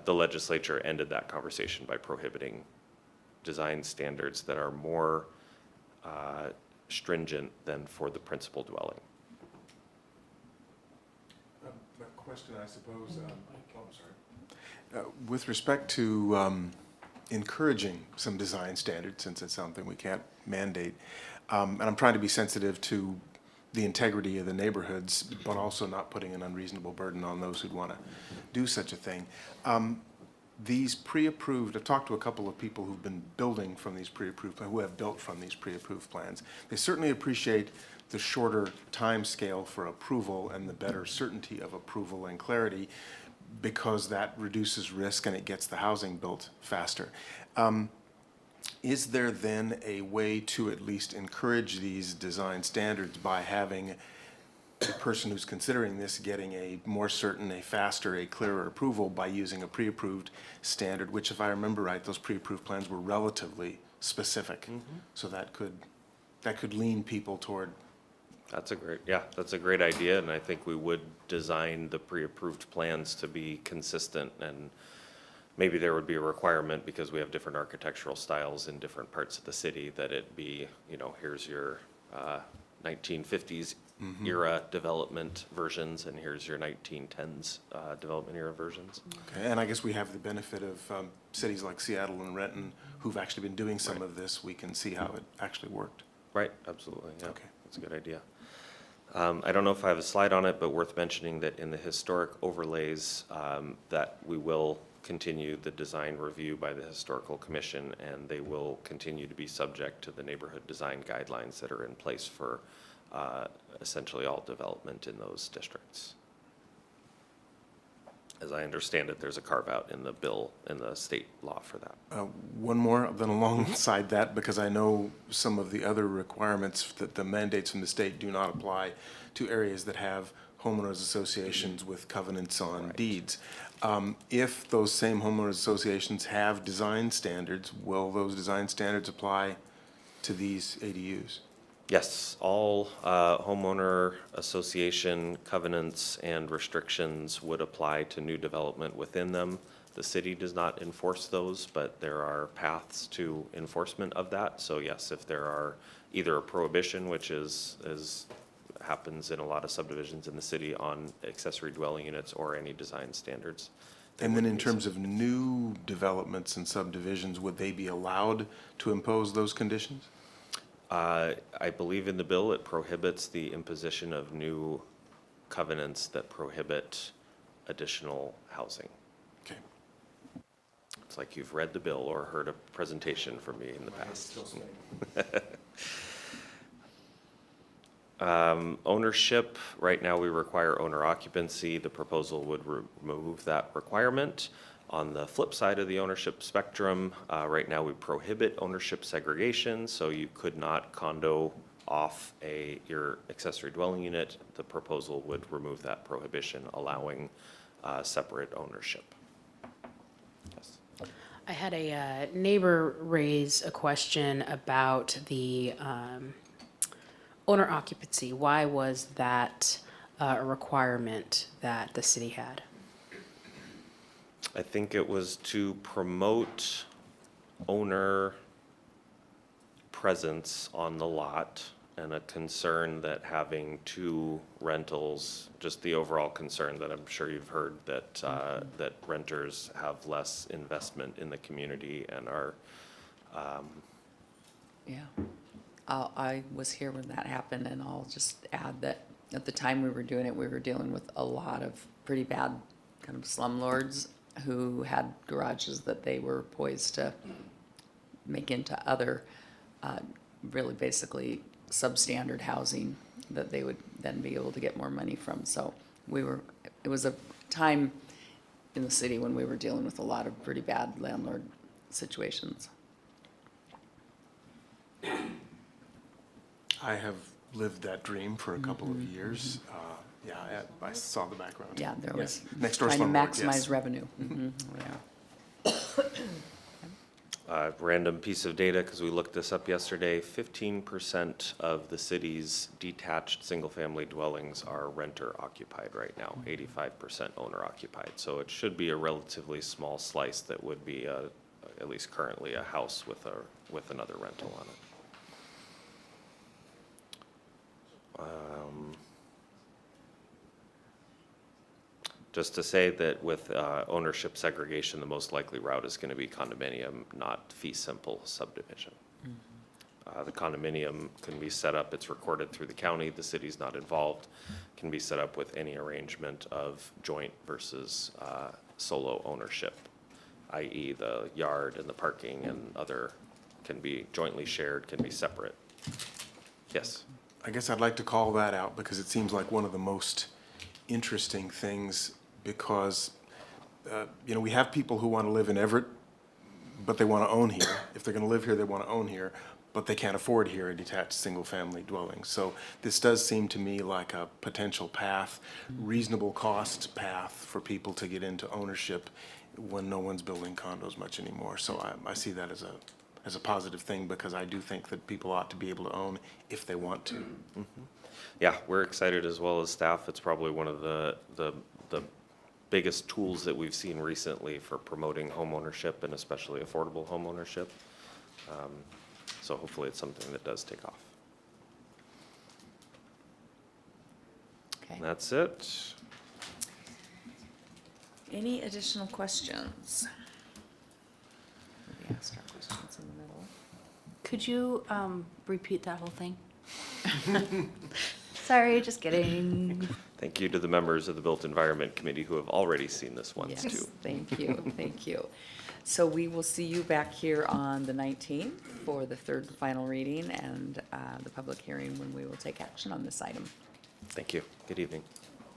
legislature ended that conversation by prohibiting design standards that are more stringent than for the principal dwelling. A question, I suppose. Sorry. With respect to encouraging some design standards, since it's something we can't mandate, and I'm trying to be sensitive to the integrity of the neighborhoods, but also not putting an unreasonable burden on those who'd want to do such a thing. These pre-approved, I've talked to a couple of people who've been building from these pre-approved, who have built from these pre-approved plans. They certainly appreciate the shorter time scale for approval and the better certainty of approval and clarity, because that reduces risk and it gets the housing built faster. Is there then a way to at least encourage these design standards by having the person who's considering this getting a more certain, a faster, a clearer approval by using a pre-approved standard, which, if I remember right, those pre-approved plans were relatively specific. So that could lean people toward. That's a great idea, and I think we would design the pre-approved plans to be consistent, and maybe there would be a requirement, because we have different architectural styles in different parts of the city, that it be, here's your 1950s era development versions, and here's your 1910s development era versions. Okay, and I guess we have the benefit of cities like Seattle and Renton who've actually been doing some of this. We can see how it actually worked. Right, absolutely, yeah. Okay. That's a good idea. I don't know if I have a slide on it, but worth mentioning that in the historic overlays, that we will continue the design review by the Historical Commission, and they will continue to be subject to the neighborhood design guidelines that are in place for essentially all development in those districts. As I understand it, there's a carve-out in the bill, in the state law for that. One more, then alongside that, because I know some of the other requirements that the mandates from the state do not apply to areas that have homeowners associations with covenants on deeds. If those same homeowners associations have design standards, will those design standards apply to these ADUs? Yes, all homeowner association covenants and restrictions would apply to new development within them. The city does not enforce those, but there are paths to enforcement of that. So yes, if there are either a prohibition, which happens in a lot of subdivisions in the city on accessory dwelling units, or any design standards. And then in terms of new developments and subdivisions, would they be allowed to impose those conditions? I believe in the bill, it prohibits the imposition of new covenants that prohibit additional housing. Okay. It's like you've read the bill or heard a presentation from me in the past. Ownership, right now we require owner occupancy. The proposal would remove that requirement. On the flip side of the ownership spectrum, right now we prohibit ownership segregation, so you could not condo off your accessory dwelling unit. The proposal would remove that prohibition, allowing separate ownership. Yes. I had a neighbor raise a question about the owner occupancy. Why was that a requirement that the city had? I think it was to promote owner presence on the lot, and a concern that having two rentals, just the overall concern that I'm sure you've heard, that that renters have less investment in the community and are. Yeah. I was here when that happened, and I'll just add that at the time we were doing it, we were dealing with a lot of pretty bad kind of slumlords who had garages that they were poised to make into other, really basically substandard housing that they would then be able to get more money from. So it was a time in the city when we were dealing with a lot of pretty bad landlord situations. I have lived that dream for a couple of years. Yeah, I saw the background. Yeah, there was Next door trying to slumlord, maximize yes. revenue. Yeah. Random piece of data, because we looked this up yesterday, 15% of the city's detached single-family dwellings are renter occupied right now, 85% owner occupied. So it should be a relatively small slice that would be at least currently a house with another rental on it. Just to say that with ownership segregation, the most likely route is going to be condominium, not fee simple subdivision. The condominium can be set up, it's recorded through the county, the city's not involved, can be set up with any arrangement of joint versus solo ownership, i.e. the yard and the parking and other can be jointly shared, can be separate. Yes? I guess I'd like to call that out because it seems like one of the most interesting things, because we have people who want to live in Everett, but they want to own here. If they're going to live here, they want to own here, but they can't afford here a detached single-family dwelling. So this does seem to me like a potential path, reasonable cost path for people to get into ownership when no one's building condos much anymore. So I see that as a positive thing, because I do think that people ought to be able to own if they want to. Mm-hmm. Yeah, we're excited as well as staff. It's probably one of the biggest tools that we've seen recently for promoting homeownership, and especially affordable homeownership. So hopefully it's something that does take off. Okay. And that's it. Any additional questions? We asked our questions in the middle. Could you repeat that whole thing? Sorry, just kidding. Thank you to the members of the Built Environment Committee who have already seen this once, Yes, too. thank you, thank you. So we will see you back here on the 19th for the third and final reading and the public hearing when we will take action on this item. Thank you. Good evening.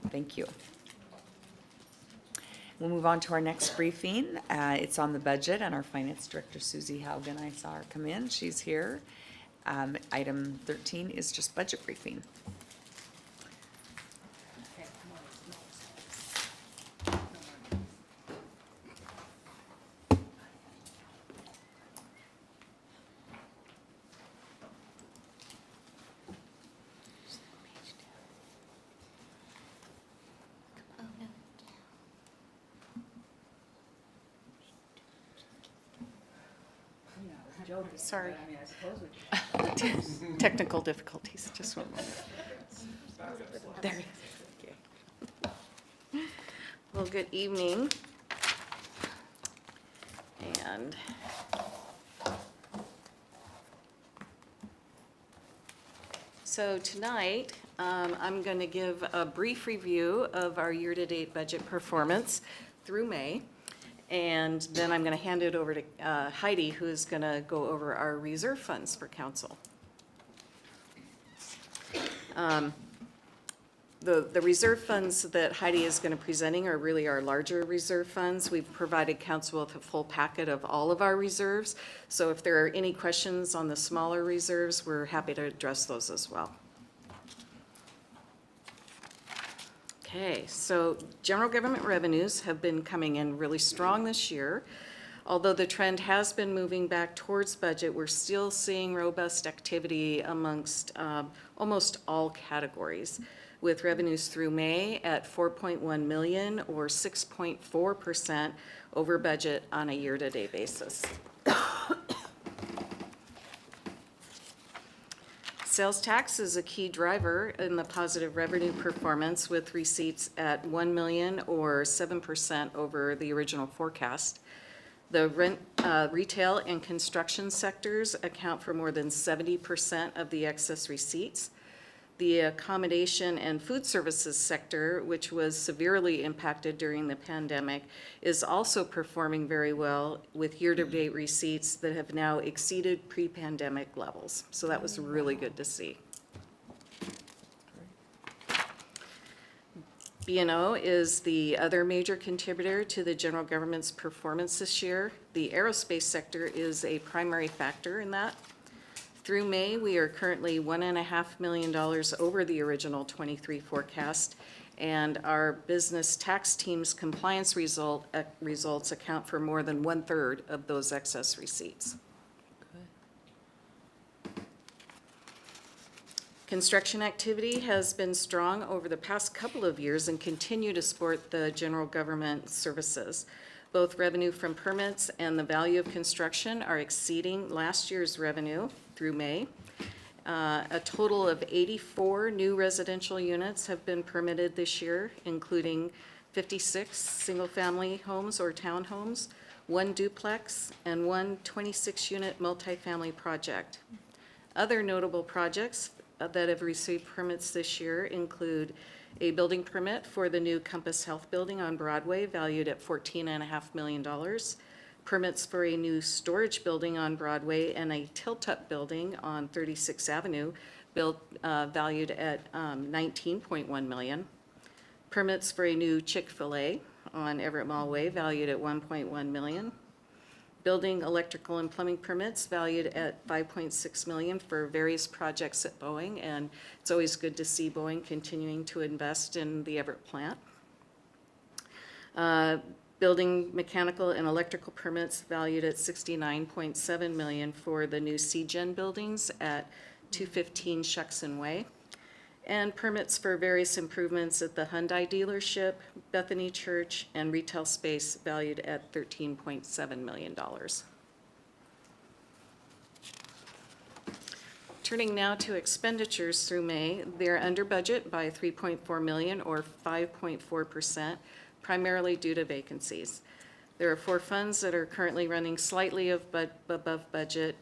Thank you. We'll move on to our next briefing. It's on the budget, and our Finance Director, Susie Haugen, I saw her come in. She's here. Item 13 is just budget briefing. Sorry. Technical difficulties, just one moment. There it is. Okay. Well, good evening. And so tonight, I'm going to give a brief review of our year-to-date budget performance through May. And then I'm going to hand it over to Heidi, who is going to go over our reserve funds for council. The reserve funds that Heidi is going to presenting are really our larger reserve funds. We've provided council with a full packet of all of our reserves. So if there are any questions on the smaller reserves, we're happy to address those as well. Okay, so general government revenues have been coming in really strong this year. Although the trend has been moving back towards budget, we're still seeing robust activity amongst almost all categories, with revenues through May at 4.1 million or 6.4% over budget on a year-to-date basis. Sales tax is a key driver in the positive revenue performance, with receipts at 1 million or 7% over the original forecast. The retail and construction sectors account for more than 70% of the excess receipts. The accommodation and food services sector, which was severely impacted during the pandemic, is also performing very well, with year-to-date receipts that have now exceeded pre-pandemic levels. So that was really good to see. B&O is the other major contributor to the general government's performance this year. The aerospace sector is a primary factor in that. Through May, we are currently $1.5 million over the original 23 forecast, and our business tax team's compliance results account for more than 1/3 of those excess receipts. Construction activity has been strong over the past couple of years and continue to support the general government services. Both revenue from permits and the value of construction are exceeding last year's revenue through May. A total of 84 new residential units have been permitted this year, including 56 single-family homes or townhomes, 1 duplex, and 1 26-unit multifamily project. Other notable projects that have received permits this year include a building permit for the new Compass Health building on Broadway valued at $14.5 million, permits for a new storage building on Broadway and a tilt-up building on 36th Avenue valued at $19.1 million, permits for a new Chick-fil-A on Everett Way valued at $1.1 million, building electrical and plumbing permits valued at $5.6 million for various projects at Boeing, and it's always good to see Boeing continuing to invest in the Everett plant. Building mechanical and electrical permits valued at $69.7 million for the new CGen buildings at 215 Shuckson Way, and permits for various improvements at the Hyundai dealership, Bethany Church, and retail space valued at $13.7 million. Turning now to expenditures through May, they're under budget by $3.4 million or 5.4%, primarily due to vacancies. There are 4 funds that are currently running slightly above budget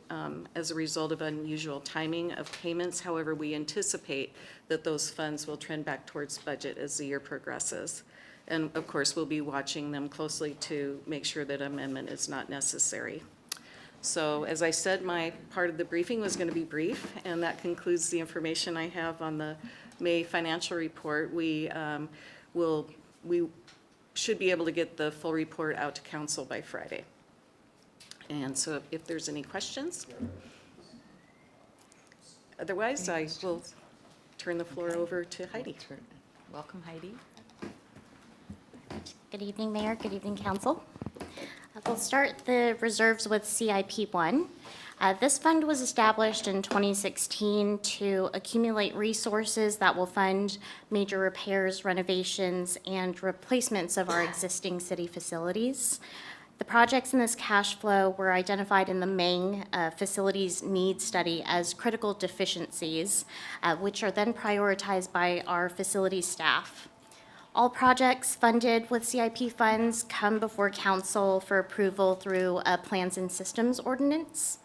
as a result of unusual timing of payments. However, we anticipate that those funds will trend back towards budget as the year progresses. And of course, we'll be watching them closely to make sure that amendment is not necessary. So as I said, my part of the briefing was going to be brief, and that concludes the information I have on the May financial report. We should be able to get the full report out to council by Friday. And so if there's any questions, otherwise I will turn the floor over to Heidi. Welcome, Heidi. Good evening, Mayor. Good evening, Council. We'll start the reserves with CIP1. This fund was established in 2016 to accumulate resources that will fund major repairs, renovations, and replacements of our existing city facilities. The projects in this cash flow were identified in the Ming Facilities Needs Study as critical deficiencies, which are then prioritized by our facilities staff. All projects funded with CIP funds come before council for approval through a Plans and Systems Ordinance.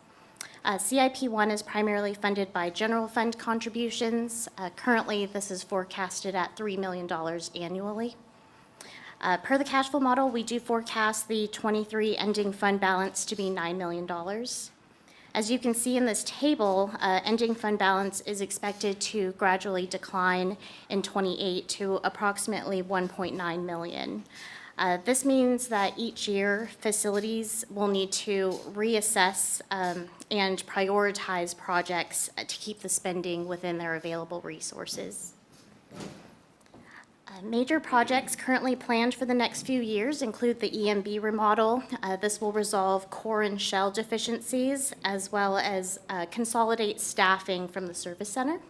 CIP1 is primarily funded by general fund contributions. Currently, this is forecasted at $3 million annually. Per the cash flow model, we do forecast the 23 ending fund balance to be $9 million. As you can see in this table, ending fund balance is expected to gradually decline in 28 to approximately 1.9 million. This means that each year, facilities will need to reassess and prioritize projects to keep the spending within their available resources. Major projects currently planned for the next few years include the EMB remodel. This will resolve core and shell deficiencies, as well as consolidate staffing from the service center.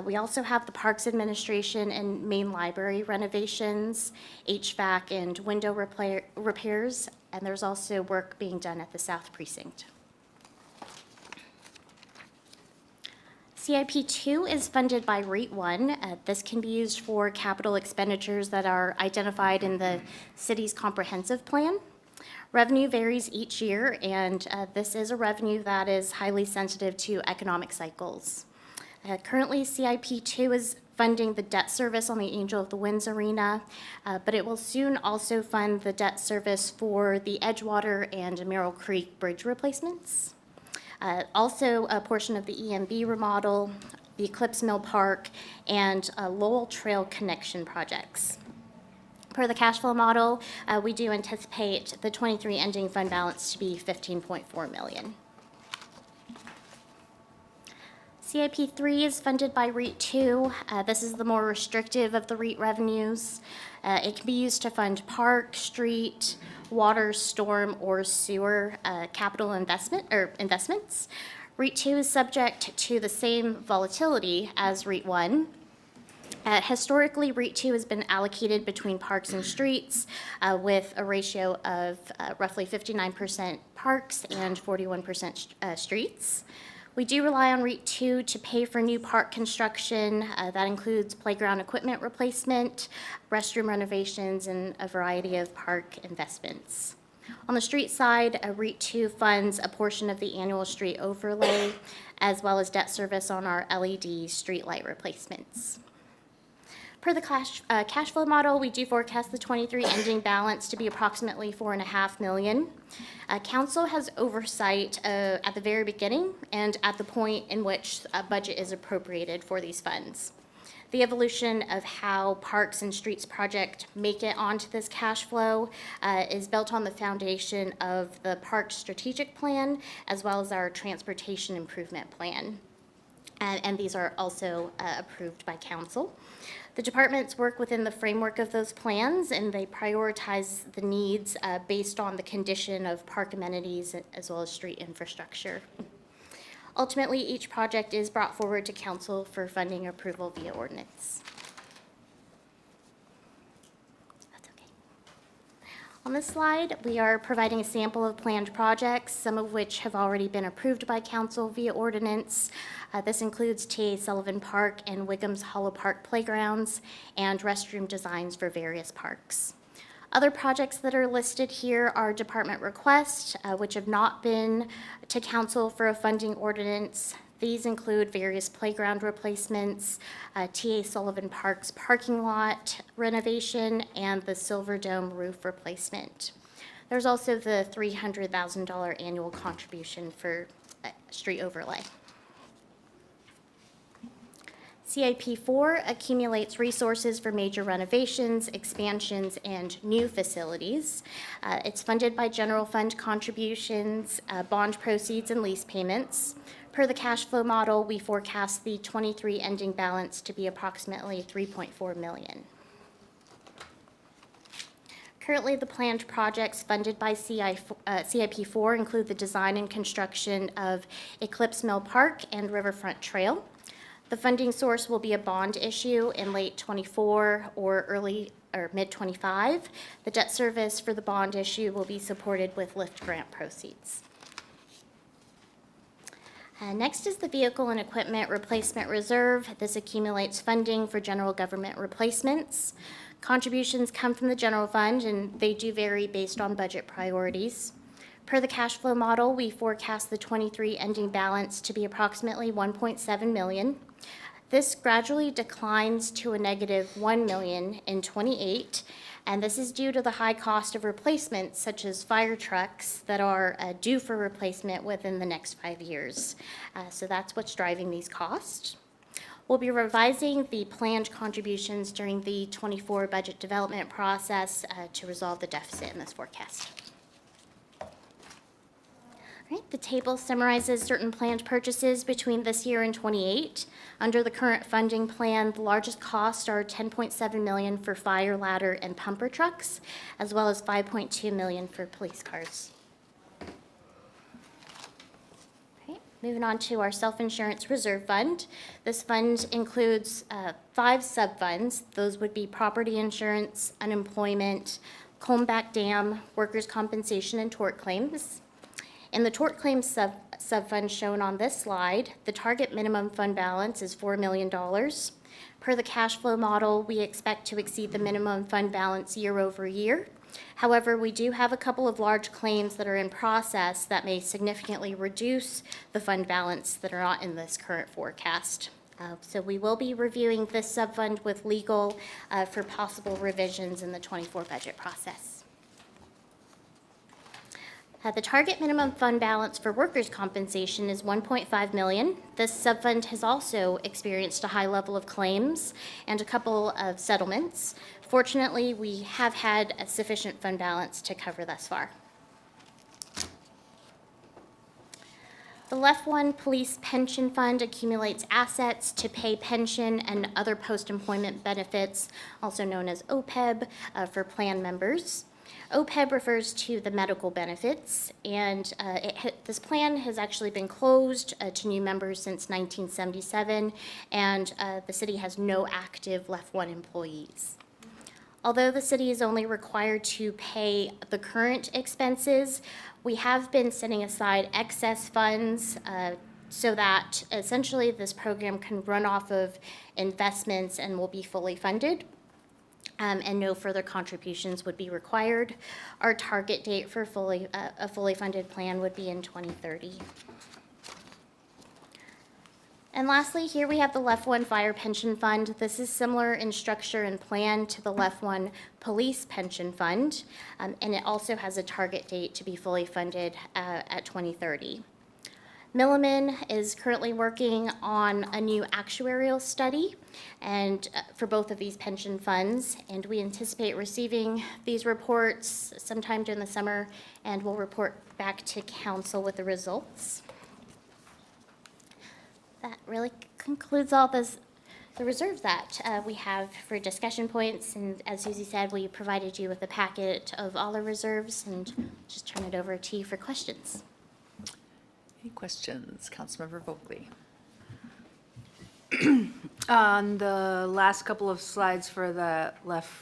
We also have the Parks Administration and main library renovations, HVAC and window repairs, and there's also work being done at the South Precinct. CIP2 is funded by REIT 1. This can be used for capital expenditures that are identified in the city's comprehensive plan. Revenue varies each year, and this is a revenue that is highly sensitive to economic cycles. Currently, CIP2 is funding the debt service on the Angel of the Winds Arena, but it will soon also fund the debt service for the Edgewater and Merrill Creek bridge replacements. Also, a portion of the EMB remodel, the Eclipse Mill Park, and Lowell Trail connection projects. Per the cash flow model, we do anticipate the 23 ending fund balance to be $15.4 million. CIP3 is funded by REIT 2. This is the more restrictive of the REIT revenues. It can be used to fund park, street, water, storm, or sewer capital investments. REIT 2 is subject to the same volatility as REIT 1. Historically, REIT 2 has been allocated between parks and streets with a ratio of roughly 59% parks and 41% streets. We do rely on REIT 2 to pay for new park construction. That includes playground equipment replacement, restroom renovations, and a variety of park investments. On the street side, REIT 2 funds a portion of the annual street overlay, as well as debt service on our LED street light replacements. Per the cash flow model, we do forecast the 23 ending balance to be approximately $4.5 million. Council has oversight at the very beginning and at the point in which a budget is appropriated for these funds. The evolution of how Parks and Streets project make it onto this cash flow is built on the foundation of the Parks Strategic Plan as well as our Transportation Improvement Plan. And these are also approved by Council. The departments work within the framework of those plans, and they prioritize the needs based on the condition of park amenities as well as street infrastructure. Ultimately, each project is brought forward to Council for funding approval via ordinance. That's okay. On this slide, we are providing a sample of planned projects, some of which have already been approved by Council via ordinance. This includes T.A. Sullivan Park and Wiggum's Hollow Park playgrounds and restroom designs for various parks. Other projects that are listed here are department requests, which have not been to council for a funding ordinance. These include various playground replacements, TA Sullivan Park's parking lot renovation, and the Silver Dome roof replacement. There's also the $300,000 annual contribution for street overlay. CIP 4 accumulates resources for major renovations, expansions, and new facilities. It's funded by general fund contributions, bond proceeds, and lease payments. Per the cash flow model, we forecast the 23 ending balance to be approximately $3.4 million. Currently, the planned projects funded by CIP 4 include the design and construction of Eclipse Mill Park and Riverfront Trail. The funding source will be a bond issue in late '24 or early or mid-'25. The debt service for the bond issue will be supported with LIFT grant proceeds. Next is the Vehicle and Equipment Replacement Reserve. This accumulates funding for general government replacements. Contributions come from the general fund, and they do vary based on budget priorities. Per the cash flow model, we forecast the '23 ending balance to be approximately $1.7 million. This gradually declines to a negative $1 million in '28, and this is due to the high cost of replacements, such as fire trucks that are due for replacement within the next 5 years. So that's what's driving these costs. We'll be revising the planned contributions during the '24 budget development process to resolve the deficit in this forecast. All right, the table summarizes certain planned purchases between this year and '28. Under the current funding plan, the largest costs are $10.7 million for fire ladder and pumper trucks, as well as $5.2 million for police cars. Okay, moving on to our self-insurance reserve fund. This fund includes 5 sub-funds. Those would be property insurance, unemployment, Comeback Dam, workers' compensation, and tort claims. In the tort claims sub-fund shown on this slide, the target minimum fund balance is $4 million. Per the cash flow model, we expect to exceed the minimum fund balance year over year. However, we do have a couple of large claims that are in process that may significantly reduce the fund balance that are not in this current forecast. So we will be reviewing this sub-fund with legal for possible revisions in the '24 budget process. The target minimum fund balance for workers' compensation is $1.5 million. This sub-fund has also experienced a high level of claims and a couple of settlements. Fortunately, we have had a sufficient fund balance to cover thus far. The Left One Police Pension Fund accumulates assets to pay pension and other post-employment benefits, also known as OPEB, for plan members. OPEB refers to the medical benefits, and this plan has actually been closed to new members since 1977, and the city has no active Left One employees. Although the city is only required to pay the current expenses, we have been setting aside excess funds so that essentially this program can run off of investments and will be fully funded. And no further contributions would be required. Our target date for a fully funded plan would be in 2030. And lastly, here we have the Left One Fire Pension Fund. This is similar in structure and plan to the Left One Police Pension Fund, and it also has a target date to be fully funded at 2030. Milliman is currently working on a new actuarial study and for both of these pension funds, and we anticipate receiving these reports sometime during the summer, and we'll report back to council with the results. That really concludes all the reserves that we have for discussion points, and as Susie said, we provided you with a packet of all the reserves, and just turn it over to you for questions. Any questions? Councilmember Vogely. On the last couple of slides for the left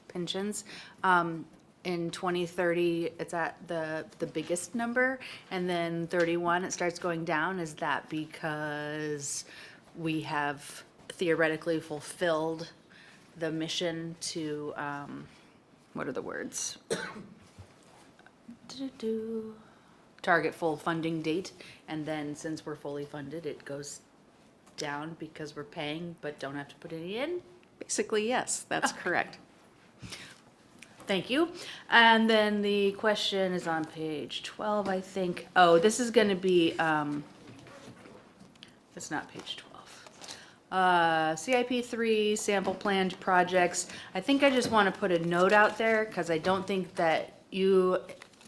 pensions, in 2030, it's at the biggest number, and then 31, it starts going down. Is that because we have theoretically fulfilled the mission to what are the words? Target full funding date, and then since we're fully funded, it goes down because we're paying but don't have to put any in? Basically, yes, that's correct. Thank you. And then the question is on page 12, I think. Oh, this is gonna be, it's not page 12. CIP 3, sample planned projects. I think I just want to put a note out there, because I don't think that you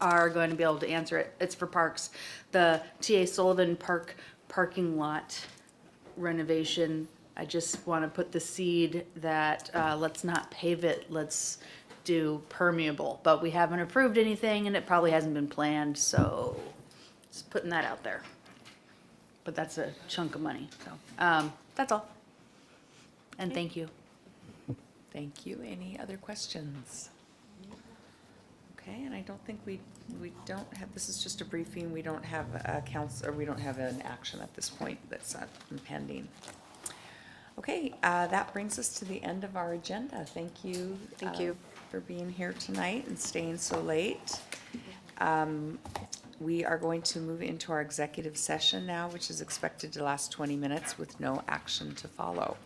are going to be able to answer it. It's for parks. The TA Sullivan Park parking lot renovation. I just want to put the seed that, let's not pave it, let's do permeable. But we haven't approved anything, and it probably hasn't been planned, so just putting that out there. But that's a chunk of money, so, that's all. And thank you. Thank you. Any other questions? Okay, and I don't think we don't have, this is just a briefing. We don't have a council, or we don't have an action at this point that's impending. Okay, that brings us to the end of our agenda. Thank you. Thank you. For being here tonight and staying so late. We are going to move into our executive session now, which is expected to last 20 minutes with no action to follow.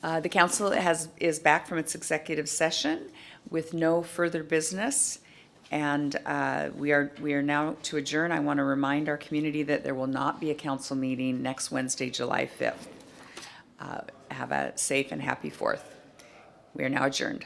The council is back from its executive session with no further business. And we are now to adjourn. I want to remind our community that there will not be a council meeting next Wednesday, July 5th. Have a safe and happy 4th. We are now adjourned.